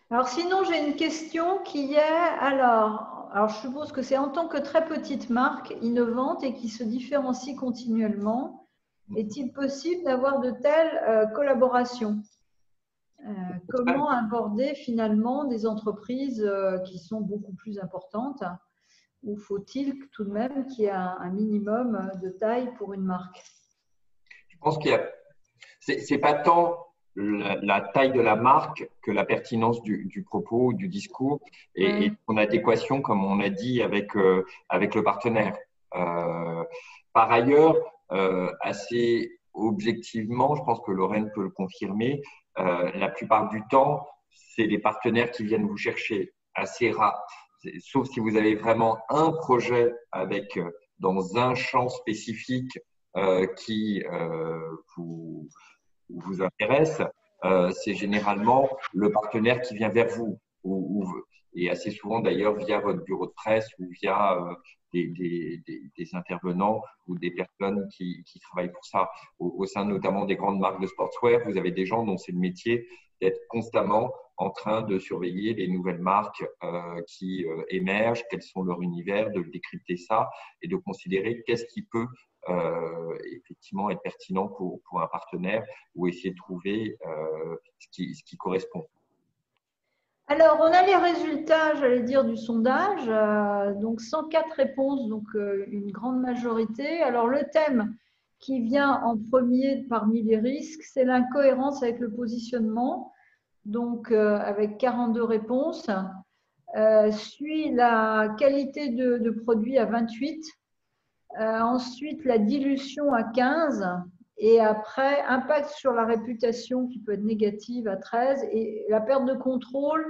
Alors sinon, j'ai une question qui est, alors je suppose que c'est en tant que très petite marque innovante et qui se différencie continuellement, est-il possible d'avoir de telles collaborations? Comment aborder finalement des entreprises qui sont beaucoup plus importantes? Ou faut-il tout de même qu'il y ait un minimum de taille pour une marque? Je pense qu'il y a, c'est pas tant la taille de la marque que la pertinence du propos, du discours et son adéquation, comme on a dit, avec le partenaire. Par ailleurs, assez objectivement, je pense que Lorraine peut le confirmer, la plupart du temps, c'est les partenaires qui viennent vous chercher, assez rare. Sauf si vous avez vraiment un projet avec dans un champ spécifique qui vous intéresse, c'est généralement le partenaire qui vient vers vous, et assez souvent d'ailleurs via votre bureau de presse ou via des intervenants ou des personnes qui travaillent pour ça. Au sein notamment des grandes marques de sportswear, vous avez des gens dont c'est le métier d'être constamment en train de surveiller les nouvelles marques qui émergent, quels sont leurs univers, de décrypter ça et de considérer qu'est-ce qui peut effectivement être pertinent pour un partenaire ou essayer de trouver ce qui correspond. Alors, on a les résultats, j'allais dire, du sondage. Donc, 104 réponses, donc une grande majorité. Alors, le thème qui vient en premier parmi les risques, c'est l'incohérence avec le positionnement, donc avec 42 réponses. Suit la qualité de produit à 28. Ensuite, la dilution à 15. Et après, impact sur la réputation qui peut être négative à 13. Et la perte de contrôle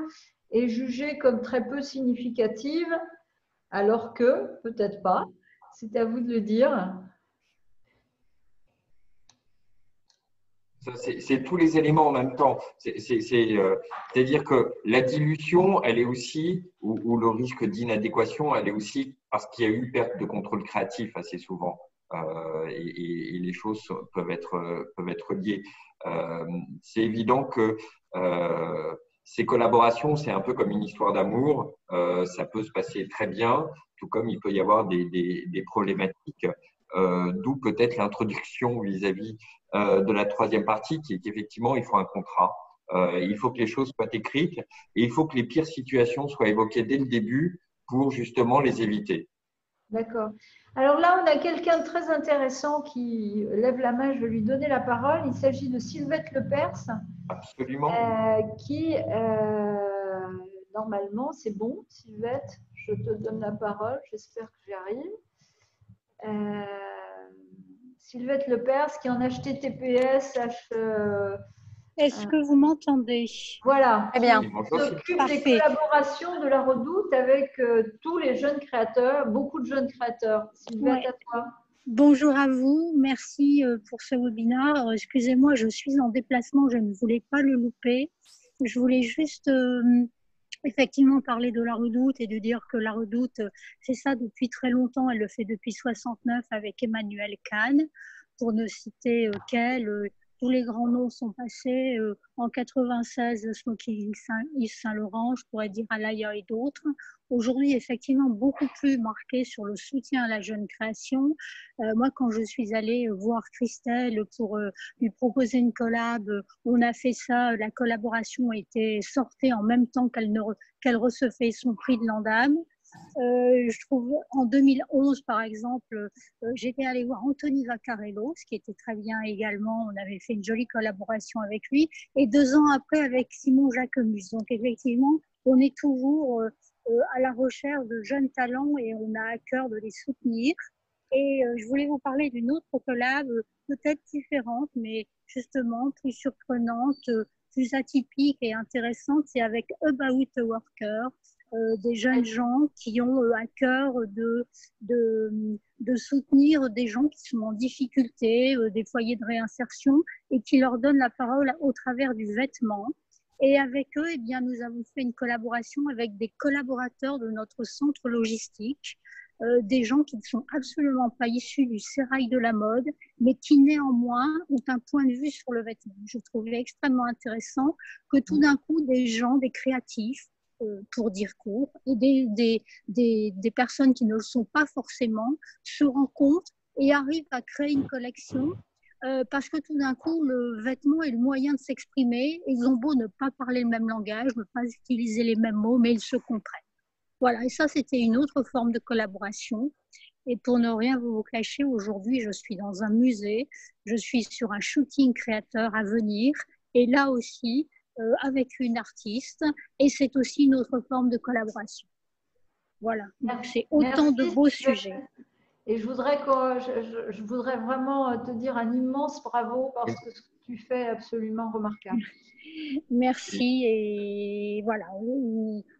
est jugée comme très peu significative, alors que, peut-être pas, c'est à vous de le dire. C'est tous les éléments en même temps. C'est-à-dire que la dilution, elle est aussi, ou le risque d'inadéquation, elle est aussi parce qu'il y a eu perte de contrôle créatif assez souvent. et les choses peuvent être liées. C'est évident que ces collaborations, c'est un peu comme une histoire d'amour. Ça peut se passer très bien, tout comme il peut y avoir des problématiques. D'où peut-être l'introduction vis-à-vis de la troisième partie, qui est qu'effectivement, il faut un contrat. Il faut que les choses soient écrites et il faut que les pires situations soient évoquées dès le début pour justement les éviter. D'accord. Alors là, on a quelqu'un de très intéressant qui lève la main. Je vais lui donner la parole. Il s'agit de Sylvette Lepers, Absolument. qui, normalement, c'est bon. Sylvette, je te donne la parole. J'espère que j'y arrive. Sylvette Lepers, qui est en HTTPS, Est-ce que vous m'entendez? voilà, Très bien. qui Bonjour, s'occupe Parfait. des collaborations de la Redoute avec tous les jeunes créateurs, beaucoup de jeunes créateurs. Sylvette, Ouais. à toi. Bonjour à vous, merci pour ce webinaire. Excusez-moi, je suis en déplacement, je ne voulais pas le louper. Je voulais juste effectivement parler de la Redoute et de dire que la Redoute, c'est ça depuis très longtemps, elle le fait depuis 69 avec Emmanuel Kahn, pour ne citer qu'elle. Tous les grands noms sont passés. En 96, Smoking Yves Saint-Laurent, je pourrais dire Alaya et d'autres. Aujourd'hui, effectivement, beaucoup plus marqué sur le soutien à la jeune création. Moi, quand je suis allée voir Christelle pour lui proposer une collab, on a fait ça. La collaboration était sortie en même temps qu'elle recevait son prix de l'Andam. Je trouve en 2011 par exemple, j'étais allée voir Anthony Vaccarello, ce qui était très bien également. On avait fait une jolie collaboration avec lui, et 2 ans après avec Simon Jacquemus. Donc effectivement, on est toujours à la recherche de jeunes talents et on a à cœur de les soutenir. Et je voulais vous parler d'une autre collab, peut-être différente, mais justement plus surprenante, plus atypique et intéressante. C'est avec About a Worker, des jeunes gens qui ont à cœur de soutenir des gens qui sont en difficulté, des foyers de réinsertion, et qui leur donnent la parole au travers du vêtement. Et avec eux, eh bien, nous avons fait une collaboration avec des collaborateurs de notre centre logistique, des gens qui ne sont absolument pas issus du sérail de la mode, mais qui néanmoins ont un point de vue sur le vêtement. Je trouvais extrêmement intéressant que tout d'un coup, des gens, des créatifs, pour dire court, et des personnes qui ne le sont pas forcément, se rencontrent et arrivent à créer une collection, parce que tout d'un coup, le vêtement est le moyen de s'exprimer. Ils ont beau ne pas parler le même langage, ne pas utiliser les mêmes mots, mais ils se comprennent. Voilà, et ça, c'était une autre forme de collaboration. Et pour ne rien vous cacher, aujourd'hui, je suis dans un musée, je suis sur un shooting créateur à venir, et là aussi, avec une artiste, et c'est aussi une autre forme de collaboration. Voilà, donc c'est autant de beaux sujets. Et je voudrais vraiment te dire un immense bravo parce que ce que tu fais est absolument remarquable. Merci, et voilà,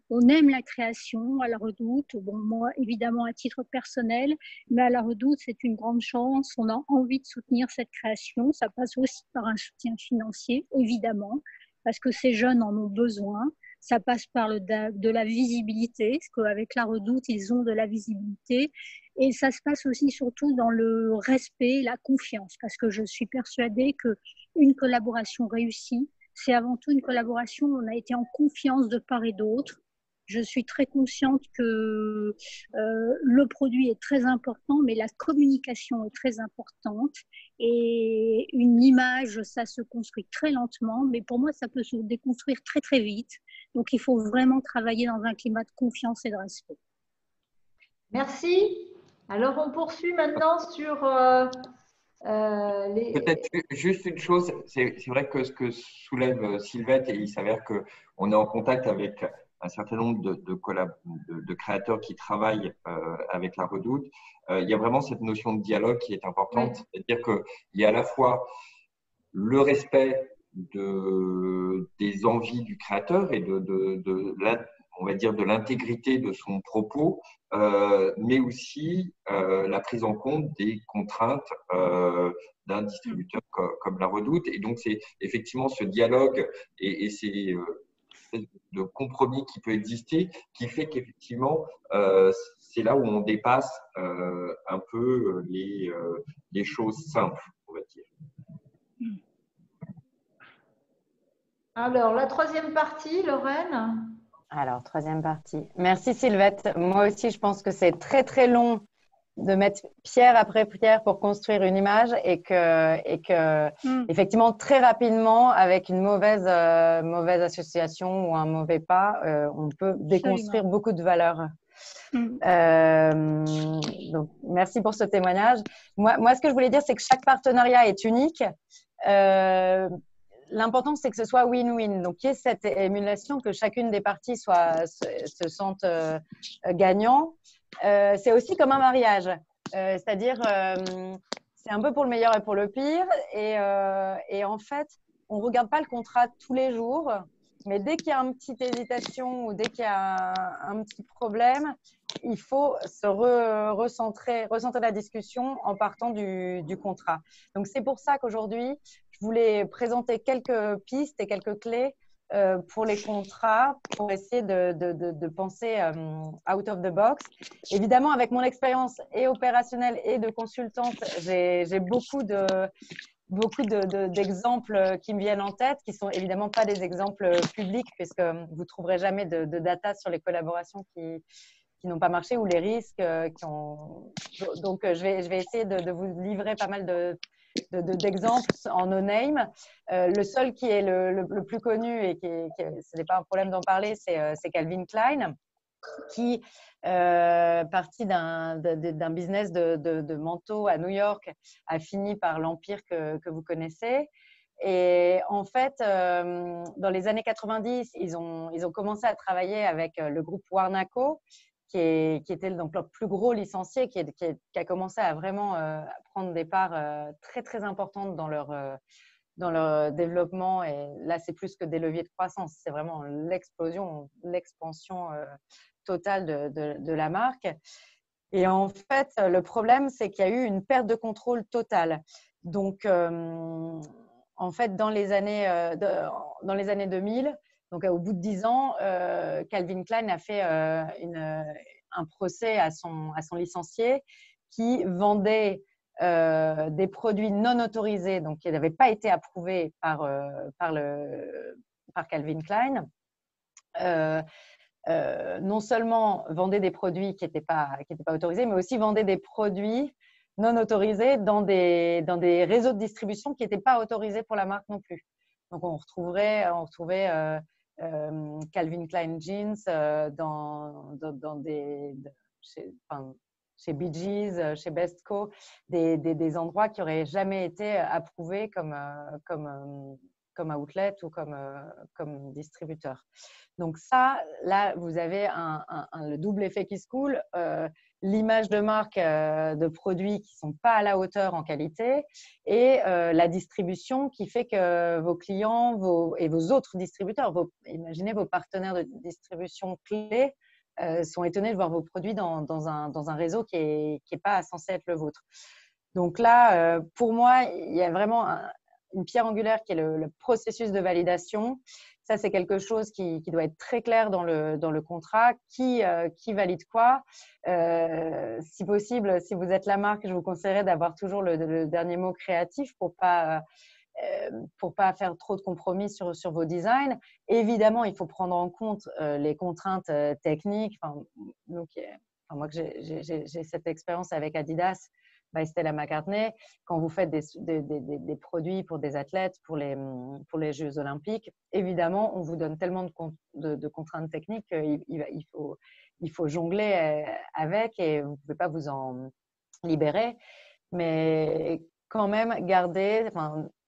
on aime la création à la Redoute. Bon, moi, évidemment, à titre personnel, mais à la Redoute, c'est une grande chance. On a envie de soutenir cette création. Ça passe aussi par un soutien financier, évidemment, parce que ces jeunes en ont besoin. Ça passe par de la visibilité, parce qu'avec la Redoute, ils ont de la visibilité. Et ça se passe aussi surtout dans le respect, la confiance, parce que je suis persuadée qu'une collaboration réussie, c'est avant tout une collaboration où on a été en confiance de part et d'autre. Je suis très consciente que le produit est très important, mais la communication est très importante. Et une image, ça se construit très lentement, mais pour moi, ça peut se déconstruire très, très vite. Donc, il faut vraiment travailler dans un climat de confiance et de respect. Merci. Alors, on poursuit maintenant sur Peut-être juste une chose, c'est vrai que ce que soulève Sylvette, et il s'avère qu'on est en contact avec un certain nombre de créateurs qui travaillent avec la Redoute, il y a vraiment cette notion de dialogue qui est importante. Oui. C'est-à-dire qu'il y a à la fois le respect des envies du créateur et on va dire de l'intégrité de son propos, mais aussi la prise en compte des contraintes d'un distributeur comme la Redoute. Et donc, c'est effectivement ce dialogue et espèce de compromis qui peut exister, qui fait qu'effectivement, c'est là où on dépasse un peu les choses simples, on va dire. Alors, la troisième partie, Lorraine. Alors, troisième partie. Merci Sylvette. Moi aussi, je pense que c'est très, très long de mettre pierre après pierre pour construire une image et que effectivement, très rapidement, avec une mauvaise association ou un mauvais pas, on peut déconstruire beaucoup de valeurs. Donc, merci pour ce témoignage. Moi, ce que je voulais dire, c'est que chaque partenariat est unique. L'important, c'est que ce soit win-win. Donc, qu'il y ait cette émulation, que chacune des parties se sente gagnant. C'est aussi comme un mariage. C'est-à-dire, c'est un peu pour le meilleur et pour le pire. Et en fait, on ne regarde pas le contrat tous les jours. Mais dès qu'il y a une petite hésitation ou dès qu'il y a un petit problème, il faut se recentrer la discussion en partant du contrat. Donc, c'est pour ça qu'aujourd'hui, je voulais présenter quelques pistes et quelques clés pour les contrats, pour essayer de penser out of the box. Évidemment, avec mon expérience et opérationnelle et de consultante, j'ai beaucoup d'exemples qui me viennent en tête, qui sont évidemment pas des exemples publics, puisque vous trouverez jamais de data sur les collaborations qui n'ont pas marché ou les risques qui ont. Donc, je vais essayer de vous livrer pas mal d'exemples en no-name. Le seul qui est le plus connu et ce n'est pas un problème d'en parler, c'est Calvin Klein, qui, parti d'un business de manteaux à New York, a fini par l'empire que vous connaissez. Et en fait, dans les années 90, ils ont commencé à travailler avec le groupe Warnaco, qui était donc leur plus gros licencié, qui a commencé à vraiment prendre des parts très, très importantes dans leur développement. Et là, c'est plus que des leviers de croissance, c'est vraiment l'expansion totale de la marque. Et en fait, le problème, c'est qu'il y a eu une perte de contrôle totale. Donc, en fait, dans les années 2000, donc au bout de 10 ans, Calvin Klein a fait un procès à son licencié qui vendait des produits non autorisés, donc qui n'avaient pas été approuvés par Calvin Klein. Non seulement vendait des produits qui n'étaient pas autorisés, mais aussi vendait des produits non autorisés dans des réseaux de distribution qui n'étaient pas autorisés pour la marque non plus. Donc, on retrouvait Calvin Klein Jeans chez Bee Gees, chez Bestco, des endroits qui n'auraient jamais été approuvés comme outlet ou comme distributeur. Donc ça, là, vous avez le double effet qui se coule. L'image de marque de produits qui ne sont pas à la hauteur en qualité et la distribution qui fait que vos clients et vos autres distributeurs, imaginez vos partenaires de distribution clés, sont étonnés de voir vos produits dans un réseau qui est pas censé être le vôtre. Donc là, pour moi, il y a vraiment une pierre angulaire qui est le processus de validation. Ça, c'est quelque chose qui doit être très clair dans le contrat. Qui valide quoi? Si possible, si vous êtes la marque, je vous conseillerais d'avoir toujours le dernier mot créatif pour pas faire trop de compromis sur vos designs. Évidemment, il faut prendre en compte les contraintes techniques. Moi, j'ai cette expérience avec Adidas, Stella McCartney. Quand vous faites des produits pour des athlètes, pour les Jeux Olympiques, évidemment, on vous donne tellement de contraintes techniques qu'il faut jongler avec et vous ne pouvez pas vous en libérer. Mais quand même, garder…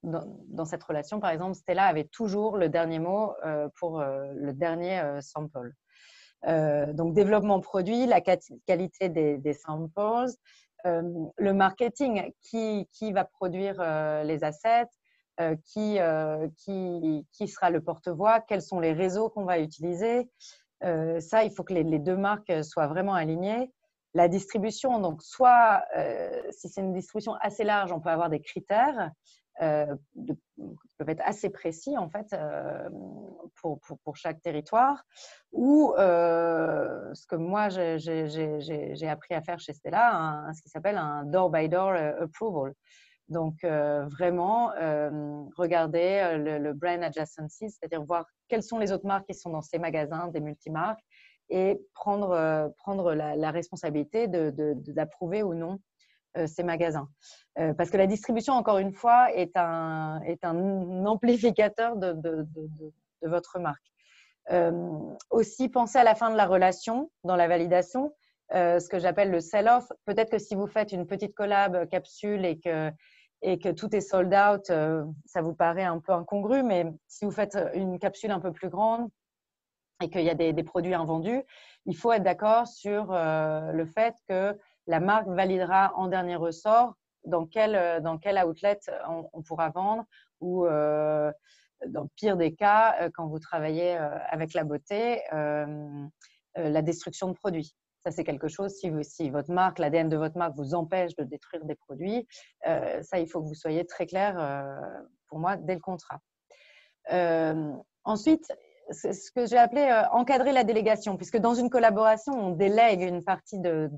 Dans cette relation, par exemple, Stella avait toujours le dernier mot pour le dernier sample. Donc, développement produit, la qualité des samples, le marketing, qui va produire les assets, qui sera le porte-voix, quels sont les réseaux qu'on va utiliser. Ça, il faut que les deux marques soient vraiment alignées. La distribution, donc soit si c'est une distribution assez large, on peut avoir des critères qui peuvent être assez précis en fait pour chaque territoire. Ou ce que moi j'ai appris à faire chez Stella, ce qui s'appelle un door-by-door approval. Donc, vraiment, regarder le brand adjacency, c'est-à-dire voir quelles sont les autres marques qui sont dans ces magasins, des multimarques, et prendre la responsabilité d'approuver ou non ces magasins. Parce que la distribution, encore une fois, est un amplificateur de votre marque. Aussi, pensez à la fin de la relation, dans la validation, ce que j'appelle le sell-off. Peut-être que si vous faites une petite collab capsule et que tout est sold out, ça vous paraît un peu incongru, mais si vous faites une capsule un peu plus grande et qu'il y a des produits invendus, il faut être d'accord sur le fait que la marque validera en dernier ressort dans quel outlet on pourra vendre, ou dans le pire des cas, quand vous travaillez avec la beauté, la destruction de produits. Ça, c'est quelque chose, si votre marque, l'ADN de votre marque vous empêche de détruire des produits, ça, il faut que vous soyez très clair, pour moi, dès le contrat. Ensuite, c'est ce que j'ai appelé encadrer la délégation, puisque dans une collaboration, on délègue une partie de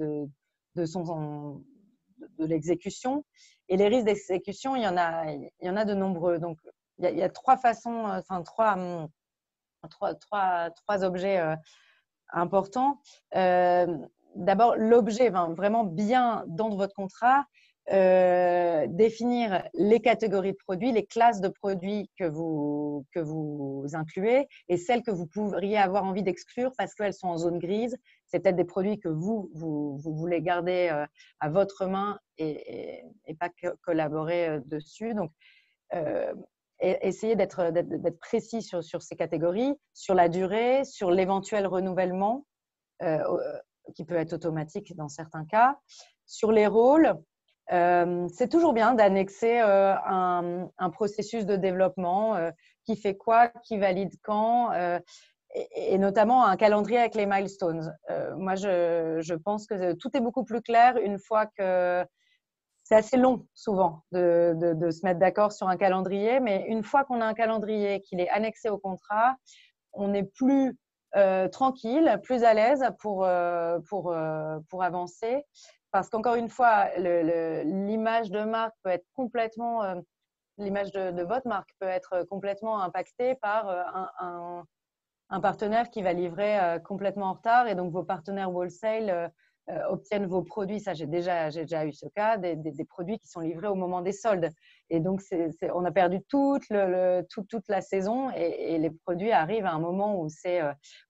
l'exécution, et les risques d'exécution, il y en a de nombreux. Donc, il y a trois façons, enfin trois objets importants. D'abord, l'objet, vraiment bien dans votre contrat, définir les catégories de produits, les classes de produits que vous incluez, et celles que vous pourriez avoir envie d'exclure parce qu'elles sont en zone grise. C'est peut-être des produits que vous voulez garder à votre main et pas collaborer dessus. Donc, essayez d'être précis sur ces catégories, sur la durée, sur l'éventuel renouvellement qui peut être automatique dans certains cas, sur les rôles. C'est toujours bien d'annexer un processus de développement, qui fait quoi, qui valide quand, et notamment un calendrier avec les milestones. Moi, je pense que tout est beaucoup plus clair une fois que… C'est assez long souvent de se mettre d'accord sur un calendrier, mais une fois qu'on a un calendrier, qu'il est annexé au contrat, on est plus tranquille, plus à l'aise pour avancer. Parce qu'encore une fois, l'image de marque peut être complètement, l'image de votre marque peut être complètement impactée par un partenaire qui va livrer complètement en retard, et donc vos partenaires wholesale obtiennent vos produits. Ça, j'ai déjà eu ce cas, des produits qui sont livrés au moment des soldes. Et donc, on a perdu toute la saison, et les produits arrivent à un moment où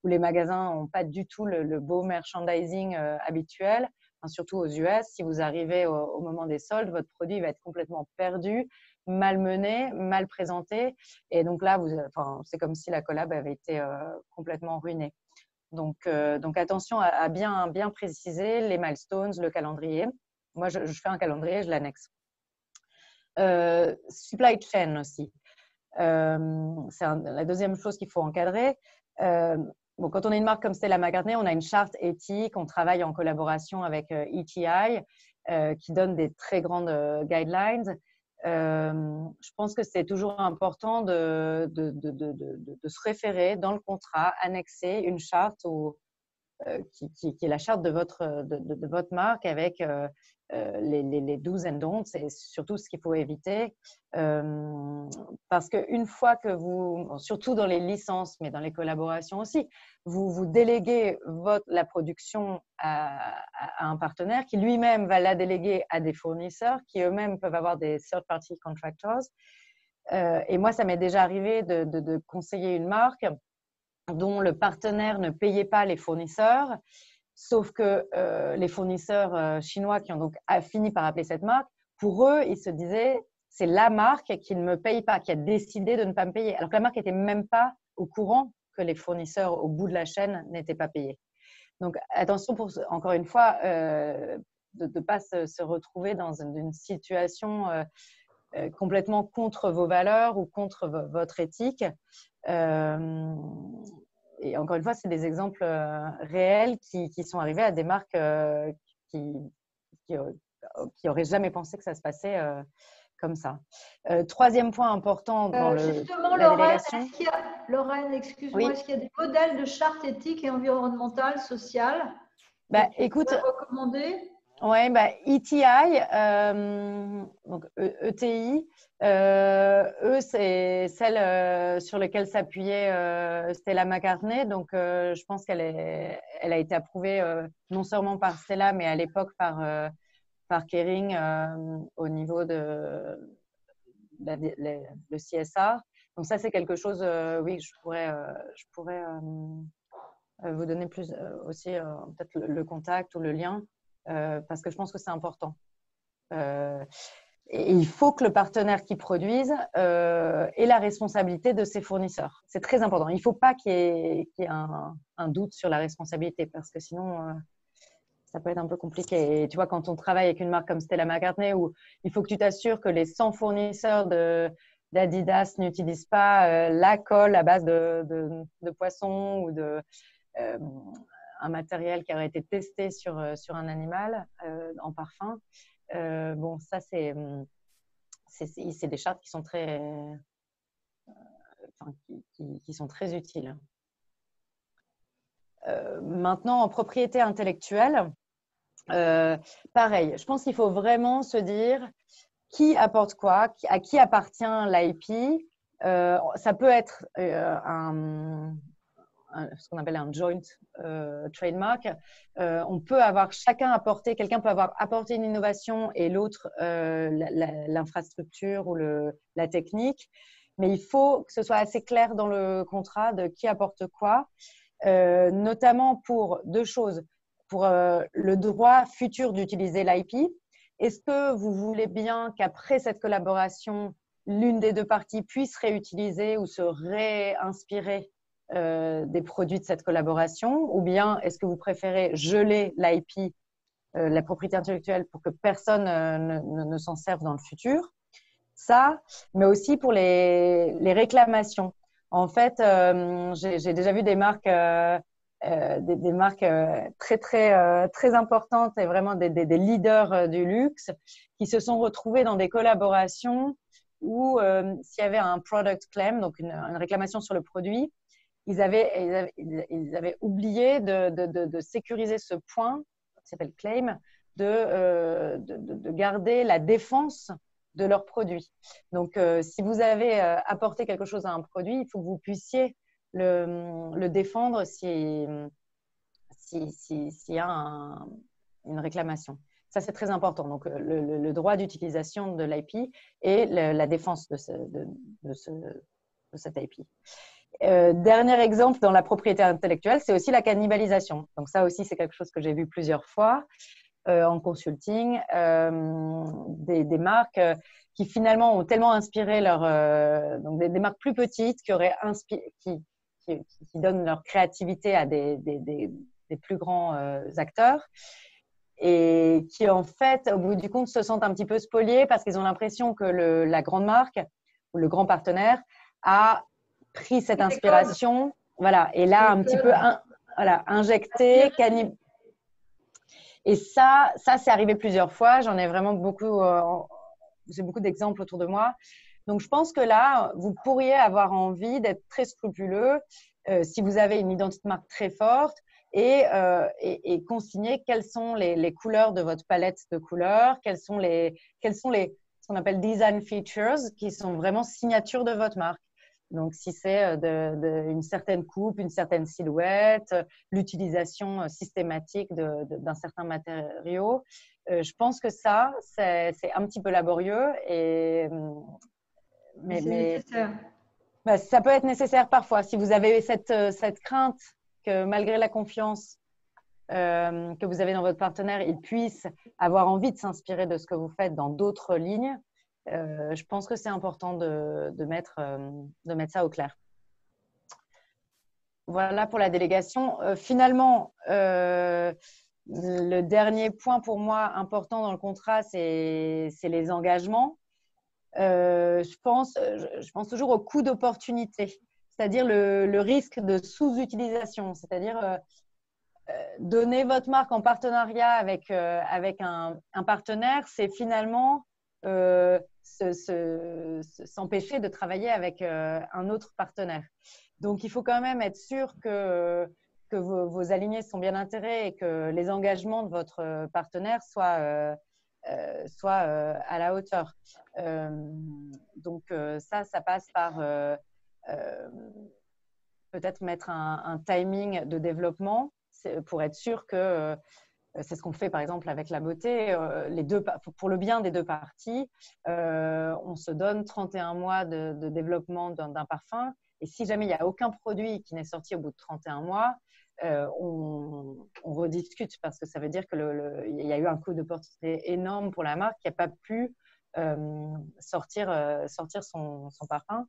les magasins n'ont pas du tout le beau merchandising habituel. Enfin, surtout aux US, si vous arrivez au moment des soldes, votre produit va être complètement perdu, mal mené, mal présenté. Et donc là, c'est comme si la collab avait été complètement ruinée. Donc attention à bien préciser les milestones, le calendrier. Moi, je fais un calendrier, je l'annexe. Supply chain aussi. C'est la deuxième chose qu'il faut encadrer. Quand on est une marque comme Stella McCartney, on a une charte éthique, on travaille en collaboration avec ETI, qui donne des très grandes guidelines. Je pense que c'est toujours important de se référer dans le contrat, annexer une charte qui est la charte de votre marque, avec les do's and don'ts, et surtout ce qu'il faut éviter. Parce qu'une fois que surtout dans les licences, mais dans les collaborations aussi, vous déléguez la production à un partenaire qui lui-même va la déléguer à des fournisseurs qui eux-mêmes peuvent avoir des third-party contractors. Et moi, ça m'est déjà arrivé de conseiller une marque dont le partenaire ne payait pas les fournisseurs, sauf que les fournisseurs chinois qui ont donc fini par appeler cette marque, pour eux, ils se disaient c'est la marque qui ne me paye pas, qui a décidé de ne pas me payer, alors que la marque n'était même pas au courant que les fournisseurs au bout de la chaîne n'étaient pas payés. Donc attention, encore une fois, de ne pas se retrouver dans une situation complètement contre vos valeurs ou contre votre éthique. Et encore une fois, c'est des exemples réels qui sont arrivés à des marques qui n'auraient jamais pensé que ça se passait comme ça. Troisième point important dans justement, la Lorraine, délégation. Lorraine, excuse-moi, Oui. est-ce qu'il y a des modèles de charte éthique et environnementale, sociale Écoute, recommander? Oui, ETI, donc ETI, eux, c'est celle sur laquelle s'appuyait Stella McCartney. Donc, je pense elle a été approuvée non seulement par Stella, mais à l'époque par Kering au niveau de le CSR. Donc, ça, c'est quelque chose, oui, je pourrais vous donner plus aussi peut-être le contact ou le lien. Parce que je pense que c'est important. Et il faut que le partenaire qui produise ait la responsabilité de ses fournisseurs. C'est très important. Il ne faut pas qu'il y ait un doute sur la responsabilité parce que sinon, ça peut être un peu compliqué. Et tu vois, quand on travaille avec une marque comme Stella McCartney, où il faut que tu t'assures que les 100 fournisseurs d'Adidas n'utilisent pas la colle à base de poisson ou un matériel qui aurait été testé sur un animal en parfum. Bon, ça, c'est des chartes qui sont qui sont très utiles. Maintenant, en propriété intellectuelle, pareil, je pense qu'il faut vraiment se dire qui apporte quoi, à qui appartient l'IP. Ça peut être ce qu'on appelle un joint trademark. On peut avoir quelqu'un peut avoir apporté une innovation et l'autre l'infrastructure ou la technique. Mais il faut que ce soit assez clair dans le contrat de qui apporte quoi, notamment pour deux choses. Pour le droit futur d'utiliser l'IP. Est-ce que vous voulez bien qu'après cette collaboration, l'une des deux parties puisse réutiliser ou se réinspirer des produits de cette collaboration, ou bien est-ce que vous préférez geler l'IP, la propriété intellectuelle, pour que personne ne s'en serve dans le futur? Ça, mais aussi pour les réclamations. En fait, j'ai déjà vu des marques, des marques très importantes et vraiment des leaders du luxe qui se sont retrouvés dans des collaborations où s'il y avait un product claim, donc une réclamation sur le produit, ils avaient oublié de sécuriser ce point, qui s'appelle claim, de garder la défense de leur produit. Donc, si vous avez apporté quelque chose à un produit, il faut que vous puissiez le défendre s'il y a une réclamation. Ça, c'est très important. Donc, le droit d'utilisation de l'IP et la défense de cette IP. Dernier exemple dans la propriété intellectuelle, c'est aussi la cannibalisation. Donc ça aussi, c'est quelque chose que j'ai vu plusieurs fois en consulting. Des marques qui finalement ont tellement inspiré donc des marques plus petites qui donnent leur créativité à des plus grands acteurs et qui en fait, au bout du compte, se sentent un petit peu spoliés parce qu'ils ont l'impression que la grande marque ou le grand partenaire a pris cette inspiration, voilà, et là un petit peu injecté, et ça c'est arrivé plusieurs fois. J'en ai vraiment beaucoup, j'ai beaucoup d'exemples autour de moi. Donc je pense que là, vous pourriez avoir envie d'être très scrupuleux si vous avez une identité de marque très forte et consigner quelles sont les couleurs de votre palette de couleurs, quelles sont ce qu'on appelle design features qui sont vraiment signatures de votre marque. Donc, si c'est une certaine coupe, une certaine silhouette, l'utilisation systématique d'un certain matériau, je pense que ça, c'est un petit peu laborieux. Mais ça peut être nécessaire parfois. Si vous avez cette crainte que malgré la confiance que vous avez dans votre partenaire, il puisse avoir envie de s'inspirer de ce que vous faites dans d'autres lignes, je pense que c'est important de mettre ça au clair. Voilà pour la délégation. Finalement, le dernier point pour moi important dans le contrat, c'est les engagements. Je pense toujours au coût d'opportunité, c'est-à-dire le risque de sous-utilisation, c'est-à-dire donner votre marque en partenariat avec un partenaire, c'est finalement s'empêcher de travailler avec un autre partenaire. Donc, il faut quand même être sûr que vos alignés sont bien intégrés et que les engagements de votre partenaire soient à la hauteur. Donc, ça passe par peut-être mettre un timing de développement pour être sûr que c'est ce qu'on fait par exemple avec la beauté, pour le bien des deux parties, on se donne 31 mois de développement d'un parfum. Et si jamais il n'y a aucun produit qui n'est sorti au bout de 31 mois, on rediscute parce que ça veut dire qu'il y a eu un coup d'opportunité énorme pour la marque qui n'a pas pu sortir son parfum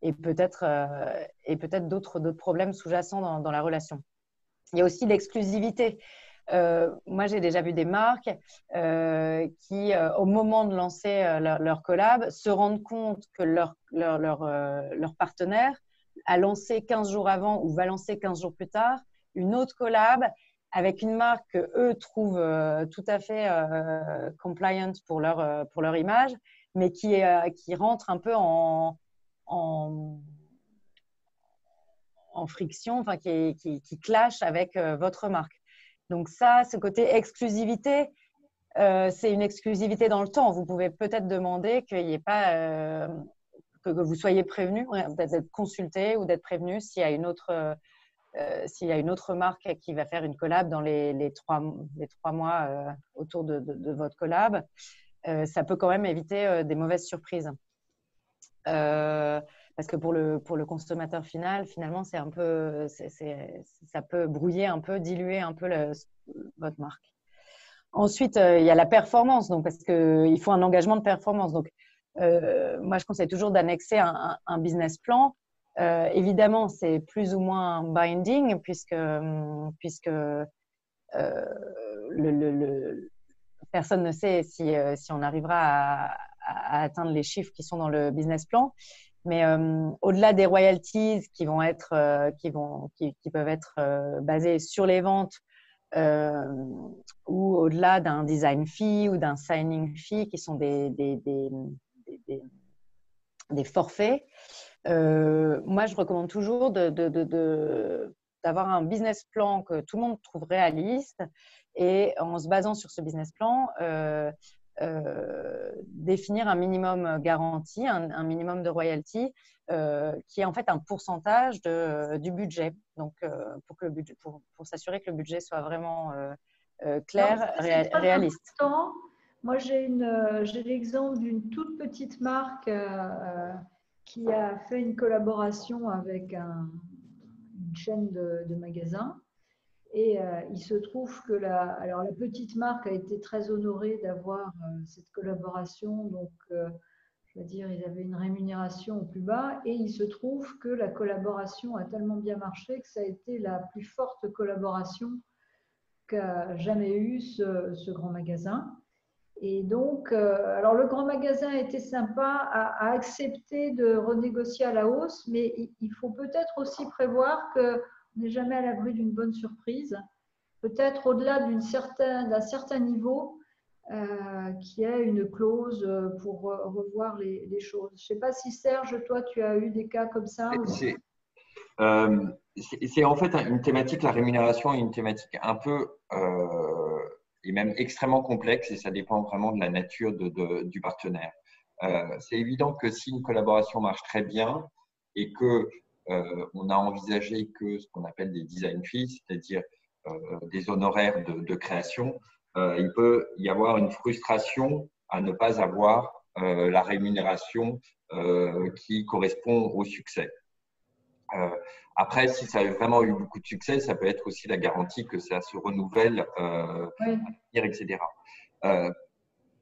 et peut-être d'autres problèmes sous-jacents dans la relation. Il y a aussi l'exclusivité. Moi, j'ai déjà vu des marques qui, au moment de lancer leur collab, se rendent compte que leur partenaire a lancé 15 jours avant ou va lancer 15 jours plus tard une autre collab avec une marque qu'eux trouvent tout à fait compliant pour leur image, mais qui rentre un peu en friction, enfin qui clash avec votre marque. Donc ça, ce côté exclusivité, c'est une exclusivité dans le temps. Vous pouvez peut-être demander qu'il n'y ait pas que vous soyez prévenu, d'être consulté ou d'être prévenu s'il y a une autre marque qui va faire une collab dans les 3 mois autour de votre collab. Ça peut quand même éviter des mauvaises surprises. Parce que pour le consommateur final, finalement, ça peut brouiller un peu, diluer un peu votre marque. Ensuite, il y a la performance, donc parce qu'il faut un engagement de performance. Donc, moi, je conseille toujours d'annexer un business plan. Évidemment, c'est plus ou moins binding puisque personne ne sait si on arrivera à atteindre les chiffres qui sont dans le business plan. Mais au-delà des royalties qui peuvent être basées sur les ventes ou au-delà d'un design fee ou d'un signing fee qui sont des forfaits, moi je recommande toujours d'avoir un business plan que tout le monde trouve réaliste et en se basant sur ce business plan, définir un minimum garanti, un minimum de royalty qui est en fait un pourcentage du budget. Donc, pour s'assurer que le budget soit vraiment clair, réaliste. Moi, j'ai l'exemple d'une toute petite marque qui a fait une collaboration avec une chaîne de magasins. Et il se trouve que la petite marque a été très honorée d'avoir cette collaboration. Donc, je veux dire, ils avaient une rémunération au plus bas. Et il se trouve que la collaboration a tellement bien marché que ça a été la plus forte collaboration qu'a jamais eu ce grand magasin. Et donc, alors le grand magasin était sympa à accepter de renégocier à la hausse, mais il faut peut-être aussi prévoir que on n'est jamais à l'abri d'une bonne surprise, peut-être au-delà d'un certain niveau, qui ait une clause pour revoir les choses. Je ne sais pas si Serge, toi, tu as eu des cas comme ça. C'est en fait une thématique, la rémunération est une thématique un peu et même extrêmement complexe et ça dépend vraiment de la nature du partenaire. C'est évident que si une collaboration marche très bien et que on a envisagé que ce qu'on appelle des design fees, c'est-à-dire des honoraires de création, il peut y avoir une frustration à ne pas avoir la rémunération qui correspond au succès. Après, si ça a vraiment eu beaucoup de succès, ça peut être aussi la garantie que ça se renouvelle, oui. Etc.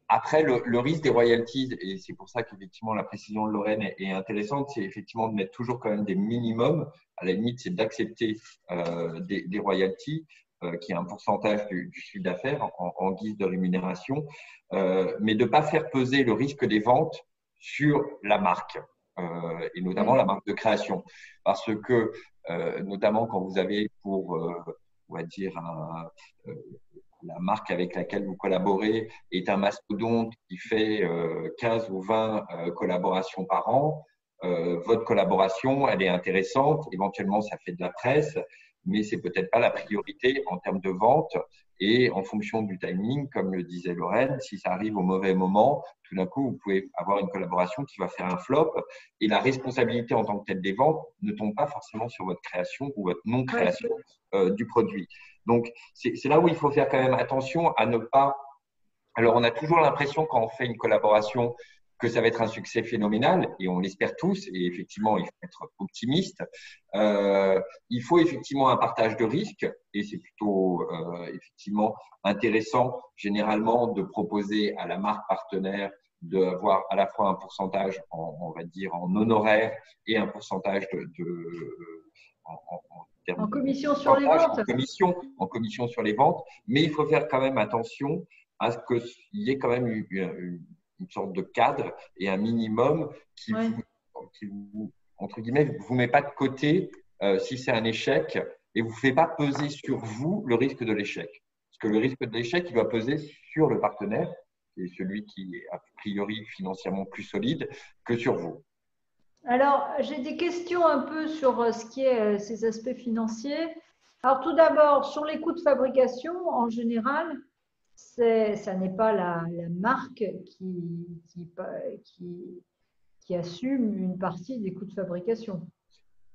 Après, le risque des royalties, et c'est pour ça qu'effectivement la précision de Lorraine est intéressante, c'est effectivement de mettre toujours quand même des minimums. À la limite, c'est d'accepter des royalties, qui est un pourcentage du chiffre d'affaires en guise de rémunération, mais de ne pas faire peser le risque des ventes sur la marque, et notamment la marque de création. Parce que, notamment quand vous avez pour, on va dire, la marque avec laquelle vous collaborez est un mastodonte qui fait 15 ou 20 collaborations par an, votre collaboration, elle est intéressante. Éventuellement, ça fait de la presse, mais c'est peut-être pas la priorité en termes de vente. Et en fonction du timing, comme le disait Lorraine, si ça arrive au mauvais moment, tout d'un coup, vous pouvez avoir une collaboration qui va faire un flop. Et la responsabilité en tant que telle des ventes ne tombe pas forcément sur votre création ou votre non-création du produit. Donc, c'est là où il faut faire quand même attention à ne pas… Alors, on a toujours l'impression quand on fait une collaboration que ça va être un succès phénoménal, et on l'espère tous, et effectivement, il faut être optimiste. Il faut effectivement un partage de risques, et c'est plutôt effectivement intéressant généralement de proposer à la marque partenaire d'avoir à la fois un pourcentage, on va dire, en honoraires et un pourcentage en commission sur les ventes. En commission sur les ventes, mais il faut faire quand même attention à ce qu'il y ait quand même une sorte de cadre et un minimum qui vous, entre guillemets, vous met pas de côté si c'est un échec et vous fait pas peser sur vous le risque de l'échec. Parce que le risque de l'échec, il va peser sur le partenaire, et celui qui est a priori financièrement plus solide, que sur vous. Alors, j'ai des questions un peu sur ce qui est ces aspects financiers. Alors, tout d'abord, sur les coûts de fabrication, en général, ça n'est pas la marque qui assume une partie des coûts de fabrication.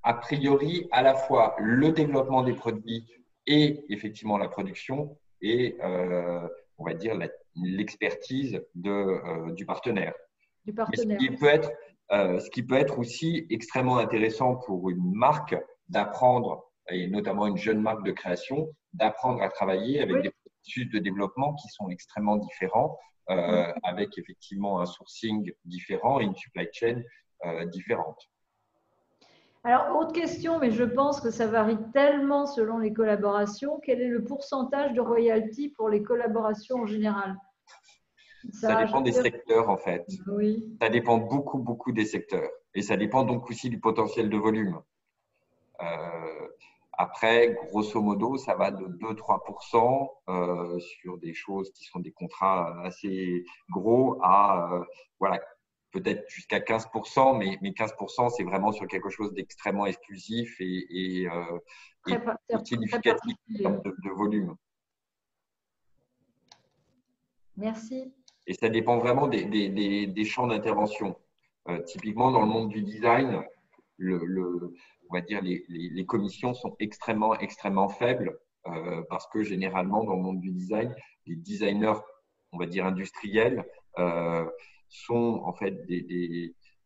A priori, à la fois le développement des produits et effectivement la production et, on va dire, l'expertise du partenaire. Mais ce qui peut être aussi extrêmement intéressant pour une marque d'apprendre, et notamment une jeune marque de création, d'apprendre à travailler avec des processus de développement qui sont extrêmement différents, avec effectivement un sourcing différent et une supply chain différente. Alors, autre question, mais je pense que ça varie tellement selon les collaborations. Quel est le pourcentage de royalty pour les collaborations en général? Ça dépend des secteurs, en fait. Oui. Ça dépend beaucoup des secteurs. Et ça dépend donc aussi du potentiel de volume. Après, grosso modo, ça va de 2-3% sur des choses qui sont des contrats assez gros à voilà, peut-être jusqu'à 15%, mais 15%, c'est vraiment sur quelque chose d'extrêmement exclusif et significatif en termes de volume. Merci. Et ça dépend vraiment des champs d'intervention. Typiquement, dans le monde du design, on va dire les commissions sont extrêmement faibles parce que généralement, dans le monde du design, les designers, on va dire industriels, sont en fait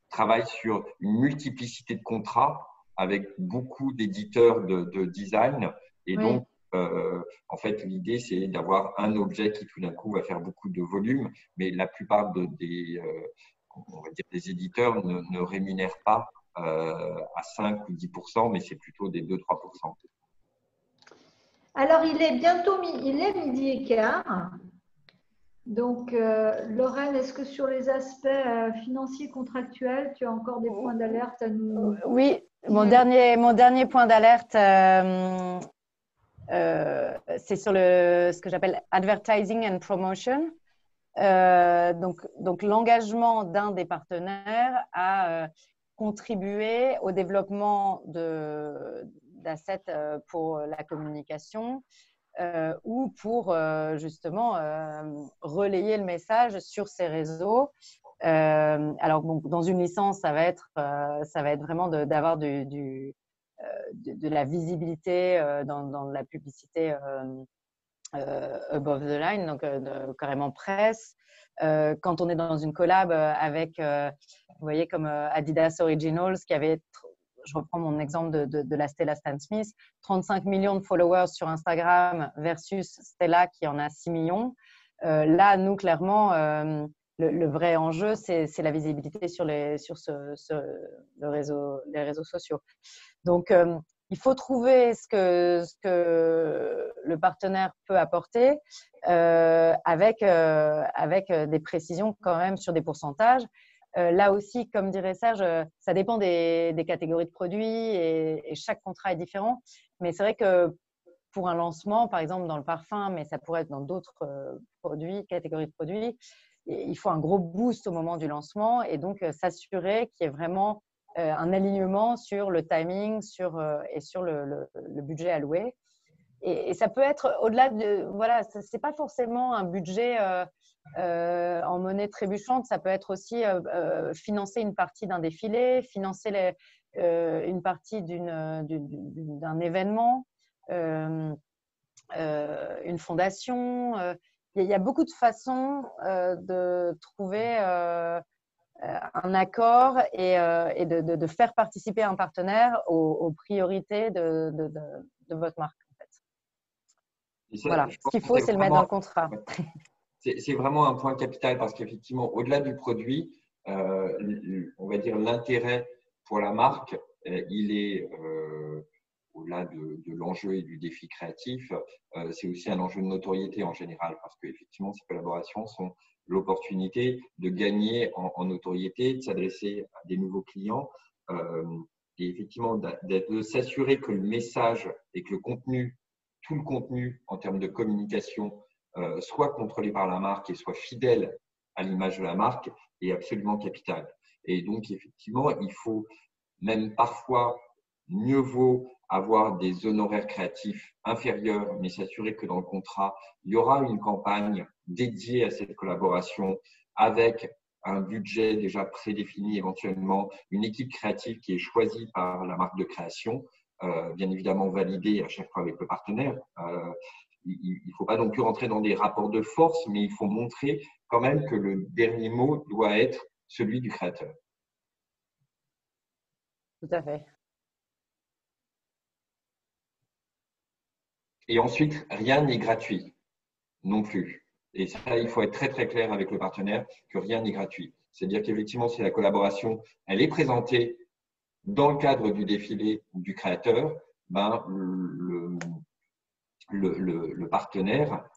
travaillent sur une multiplicité de contrats avec beaucoup d'éditeurs de design et donc en fait l'idée c'est d'avoir un objet qui tout d'un coup va faire beaucoup de volume, mais la plupart on va dire des éditeurs ne rémunèrent pas à 5 ou 10%, mais c'est plutôt des 2-3%. Alors il est midi et quart. Donc, Lorraine, est-ce que sur les aspects financiers contractuels, tu as encore des points d'alerte à nous… Oui, mon dernier point d'alerte, c'est sur ce que j'appelle advertising and promotion. Donc l'engagement d'un des partenaires à contribuer au développement d'assets pour la communication. Ou pour justement relayer le message sur ces réseaux. Alors, donc, dans une licence, ça va être vraiment d'avoir de la visibilité dans la publicité above the line, donc carrément presse. Quand on est dans une collab avec, vous voyez, comme Adidas Originals, qui avait… Je reprends mon exemple de la Stella Stan Smith, 35 millions de followers sur Instagram versus Stella qui en a 6 millions. Là, nous, clairement, le vrai enjeu, c'est la visibilité sur les réseaux sociaux. Donc, il faut trouver ce que le partenaire peut apporter avec des précisions quand même sur des pourcentages. Là aussi, comme dirait Serge, ça dépend des catégories de produits et chaque contrat est différent. Mais c'est vrai que pour un lancement, par exemple dans le parfum, mais ça pourrait être dans d'autres catégories de produits, il faut un gros boost au moment du lancement et donc s'assurer qu'il y ait vraiment un alignement sur le timing et sur le budget alloué. Et ça peut être au-delà de… Voilà, ce n'est pas forcément un budget en monnaie trébuchante, ça peut être aussi financer une partie d'un défilé, financer une partie d'un événement, une fondation. Il y a beaucoup de façons de trouver un accord et de faire participer un partenaire aux priorités de votre marque. En fait. Ça, voilà, ce qu'il faut, c'est le mettre dans le contrat. C'est vraiment un point capital parce qu'effectivement, au-delà du produit, on va dire l'intérêt pour la marque, il est au-delà de l'enjeu et du défi créatif, c'est aussi un enjeu de notoriété en général parce qu'effectivement, ces collaborations sont l'opportunité de gagner en notoriété, de s'adresser à des nouveaux clients et effectivement de s'assurer que le message et que le contenu, tout le contenu en termes de communication soit contrôlé par la marque et soit fidèle à l'image de la marque est absolument capital. Et donc, effectivement, il faut même parfois mieux vaut avoir des honoraires créatifs inférieurs, mais s'assurer que dans le contrat, il y aura une campagne dédiée à cette collaboration avec un budget déjà prédéfini, éventuellement une équipe créative qui est choisie par la marque de création, bien évidemment validée à chaque fois avec le partenaire. Il ne faut pas non plus rentrer dans des rapports de force, mais il faut montrer quand même que le dernier mot doit être celui du créateur. Tout à fait. Et ensuite, rien n'est gratuit non plus. Et ça, il faut être très, très clair avec le partenaire que rien n'est gratuit. C'est-à-dire qu'effectivement, si la collaboration, elle est présentée dans le cadre du défilé du créateur, ben, le partenaire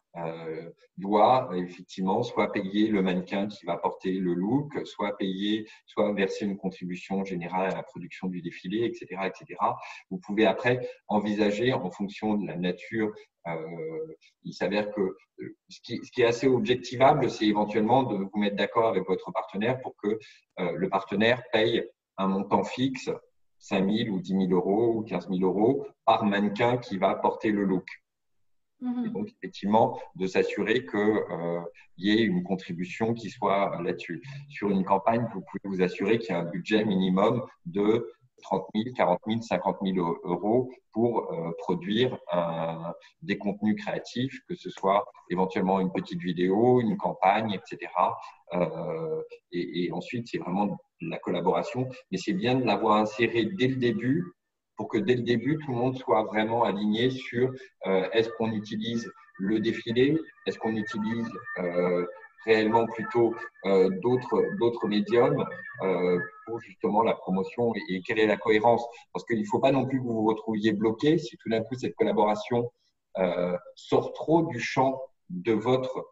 doit effectivement soit payer le mannequin qui va porter le look, soit verser une contribution générale à la production du défilé, etc., etc. Vous pouvez après envisager en fonction de la nature. Il s'avère que ce qui est assez objectivable, c'est éventuellement de vous mettre d'accord avec votre partenaire pour que le partenaire paye un montant fixe, 5 000 ou 10 000 euros ou 15 000 euros par mannequin qui va porter le look. Et donc, effectivement, de s'assurer qu'il y ait une contribution qui soit là-dessus. Sur une campagne, vous pouvez vous assurer qu'il y a un budget minimum de 30 000, 40 000, 50 000 euros pour produire des contenus créatifs, que ce soit éventuellement une petite vidéo, une campagne, etc. Et ensuite, c'est vraiment la collaboration. Mais c'est bien de l'avoir inséré dès le début pour que dès le début, tout le monde soit vraiment aligné sur est-ce qu'on utilise le défilé, est-ce qu'on utilise réellement plutôt d'autres médiums pour justement la promotion et quelle est la cohérence. Parce qu'il ne faut pas non plus que vous vous retrouviez bloqué si tout d'un coup cette collaboration sort trop du champ de votre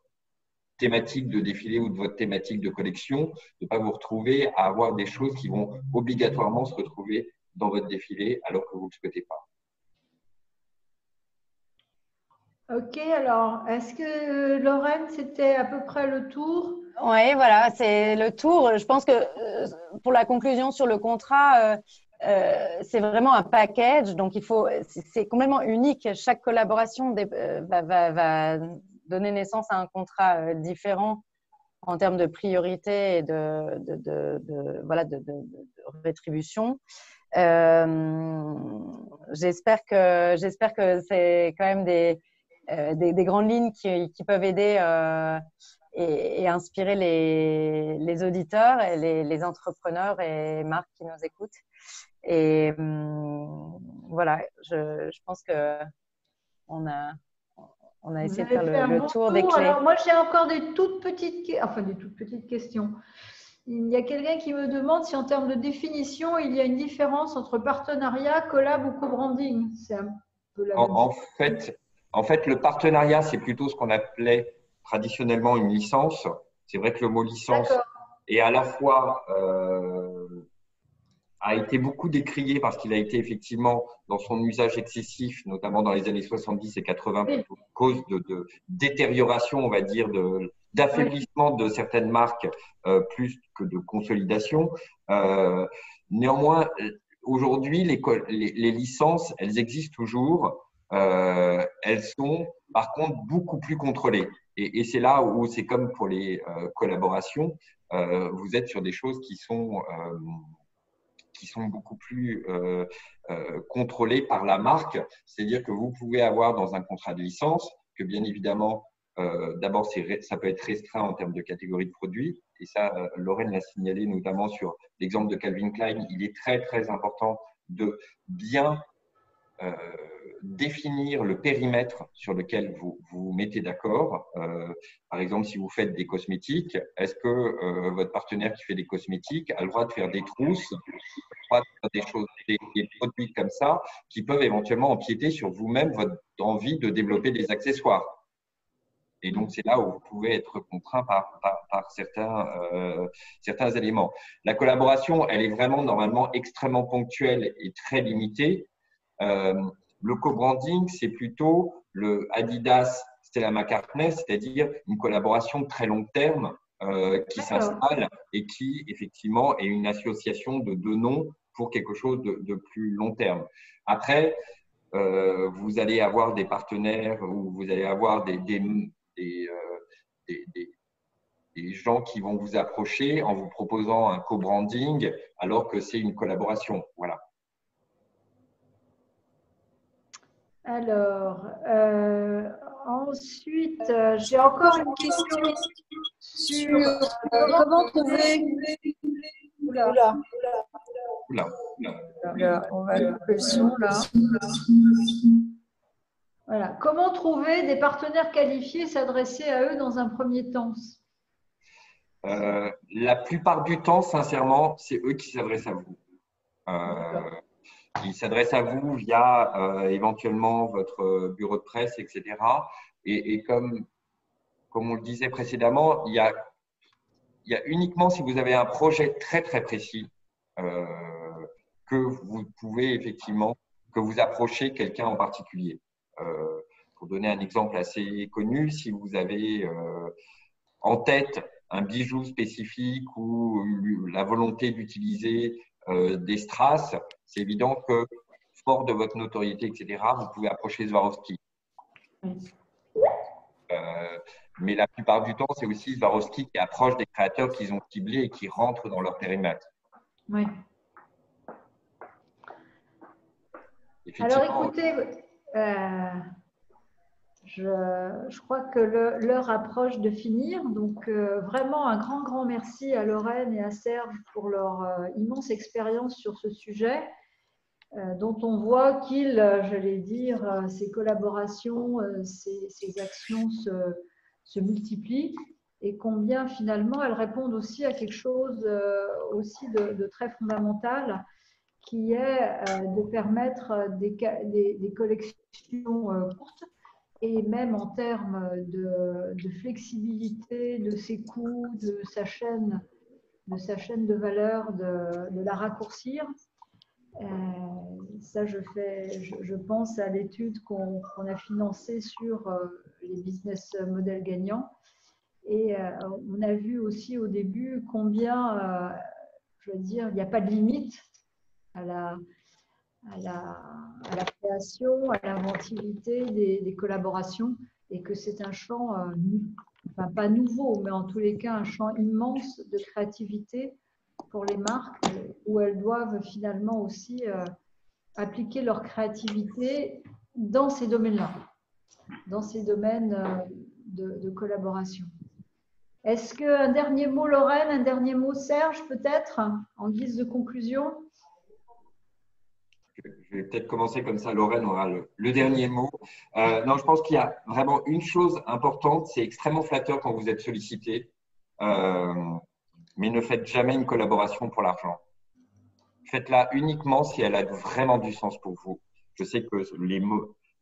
thématique de défilé ou de votre thématique de collection, de ne pas vous retrouver à avoir des choses qui vont obligatoirement se retrouver dans votre défilé alors que vous ne le souhaitez pas. Ok, alors, est-ce que Lorraine, c'était à peu près le tour? Oui, voilà, c'est le tour. Je pense que pour la conclusion sur le contrat, c'est vraiment un package. Donc, c'est complètement unique. Chaque collaboration va donner naissance à un contrat différent en termes de priorité et de rétribution. J'espère que c'est quand même des grandes lignes qui peuvent aider et inspirer les auditeurs et les entrepreneurs et marques qui nous écoutent. Et voilà, je pense que on a essayé de faire le tour des clés. Alors moi, j'ai encore des toutes petites questions. Il y a quelqu'un qui me demande si en termes de définition, il y a une différence entre partenariat, collab ou co-branding. C'est un peu la même chose. En fait, le partenariat, c'est plutôt ce qu'on appelait traditionnellement une licence. C'est vrai que le mot licence est à la fois a été beaucoup décrié parce qu'il a été effectivement dans son usage excessif, notamment dans les années 70 et 80, pour cause de détérioration, on va dire, d'affaiblissement de certaines marques plus que de consolidation. Néanmoins, aujourd'hui, les licences, elles existent toujours. Elles sont par contre beaucoup plus contrôlées. Et c'est là où c'est comme pour les collaborations, vous êtes sur des choses qui sont beaucoup plus contrôlées par la marque. C'est-à-dire que vous pouvez avoir dans un contrat de licence que bien évidemment, d'abord, ça peut être restreint en termes de catégorie de produits. Et ça, Lorraine l'a signalé notamment sur l'exemple de Calvin Klein. Il est très, très important de bien définir le périmètre sur lequel vous vous mettez d'accord. Par exemple, si vous faites des cosmétiques, est-ce que votre partenaire qui fait des cosmétiques a le droit de faire des trousses, a le droit de faire des choses, des produits comme ça qui peuvent éventuellement empiéter sur vous-même votre envie de développer des accessoires. Et donc, c'est là où vous pouvez être contraint par certains éléments. La collaboration, elle est vraiment normalement extrêmement ponctuelle et très limitée. Le co-branding, c'est plutôt le Adidas Stella McCartney, c'est-à-dire une collaboration de très long terme qui s'installe et qui, effectivement, est une association de deux noms pour quelque chose de plus long terme. Après, vous allez avoir des partenaires ou vous allez avoir des gens qui vont vous approcher en vous proposant un co-branding alors que c'est une collaboration. Voilà. Alors, ensuite, j'ai encore une question sur comment trouver… Oula. On va couper le son là. Voilà. Comment trouver des partenaires qualifiés et s'adresser à eux dans un premier temps? La plupart du temps, sincèrement, c'est eux qui s'adressent à vous. Ils s'adressent à vous via éventuellement votre bureau de presse, etc. Et comme on le disait précédemment, il y a uniquement si vous avez un projet très très précis que vous pouvez effectivement que vous approchez quelqu'un en particulier. Pour donner un exemple assez connu, si vous avez en tête un bijou spécifique ou la volonté d'utiliser des strass, c'est évident que, fort de votre notoriété, etc., vous pouvez approcher Swarovski. Mais la plupart du temps, c'est aussi Swarovski qui approche des créateurs qu'ils ont ciblés et qui rentrent dans leur périmètre. Oui. Alors, écoutez, je crois que l'heure approche de finir. Donc, vraiment, un grand merci à Lorraine et à Serge pour leur immense expérience sur ce sujet, dont on voit qu'ils, j'allais dire, ces collaborations, ces actions se multiplient et combien, finalement, elles répondent aussi à quelque chose aussi de très fondamental, qui est de permettre des collections courtes et même en termes de flexibilité de ses coûts, de sa chaîne de valeur, de la raccourcir. Ça, je pense à l'étude qu'on a financée sur les business models gagnants. Et on a vu aussi au début combien, je veux dire, il n'y a pas de limite à la création, à l'inventivité des collaborations, et que c'est un champ, enfin, pas nouveau, mais en tous les cas un champ immense de créativité pour les marques, où elles doivent finalement aussi appliquer leur créativité dans ces domaines-là, dans ces domaines de collaboration. Est-ce qu'un dernier mot, Lorraine, un dernier mot, Serge, peut-être, en guise de conclusion? Je vais peut-être commencer comme ça, Lorraine aura le dernier mot. Non, je pense qu'il y a vraiment une chose importante, c'est extrêmement flatteur quand vous êtes sollicité, mais ne faites jamais une collaboration pour l'argent. Faites-la uniquement si elle a vraiment du sens pour vous. Je sais que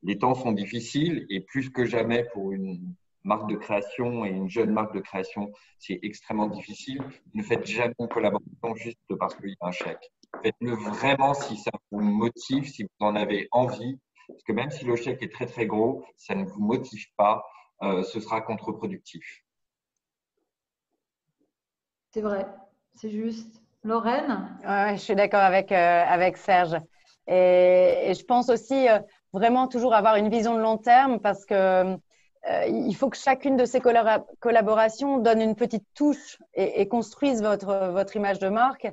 les temps sont difficiles et plus que jamais pour une marque de création et une jeune marque de création, c'est extrêmement difficile. Ne faites jamais une collaboration juste parce qu'il y a un chèque. Faites-le vraiment si ça vous motive, si vous en avez envie. Parce que même si le chèque est très, très gros, si ça ne vous motive pas, ce sera contre-productif. C'est vrai, c'est juste. Lorraine? Ouais, je suis d'accord avec Serge. Et je pense aussi vraiment toujours avoir une vision de long terme parce que il faut que chacune de ces collaborations donne une petite touche et construise votre image de marque.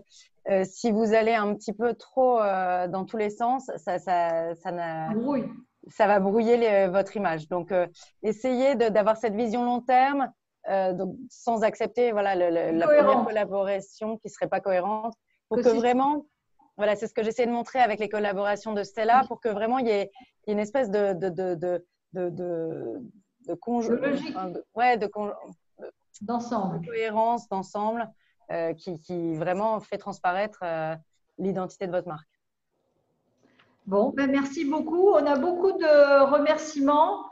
Si vous allez un petit peu trop dans tous les sens, Brouille. ça va brouiller votre image. Donc, essayez d'avoir cette vision long terme, donc, sans accepter voilà, la première collaboration qui ne serait pas cohérente, pour que vraiment, voilà, c'est ce que j'essaie de montrer avec les collaborations de Stella, pour que vraiment il y ait une espèce de cohérence d'ensemble qui vraiment fait transparaître l'identité de votre marque. Bon, ben merci beaucoup. On a beaucoup de remerciements.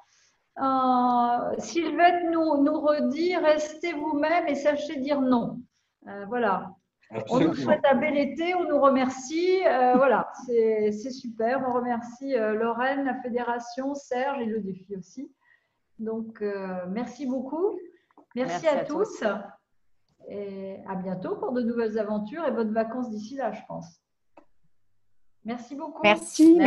Sylvette nous redit, restez vous-même et sachez dire non. Voilà. Absolument. On nous souhaite un bel été, on nous remercie. Voilà, c'est super. On remercie Lorraine, la fédération, Serge et le défi aussi. Donc, merci beaucoup. Merci à tous. Et à bientôt pour de nouvelles aventures et bonnes vacances d'ici là, je pense. Merci beaucoup. Merci.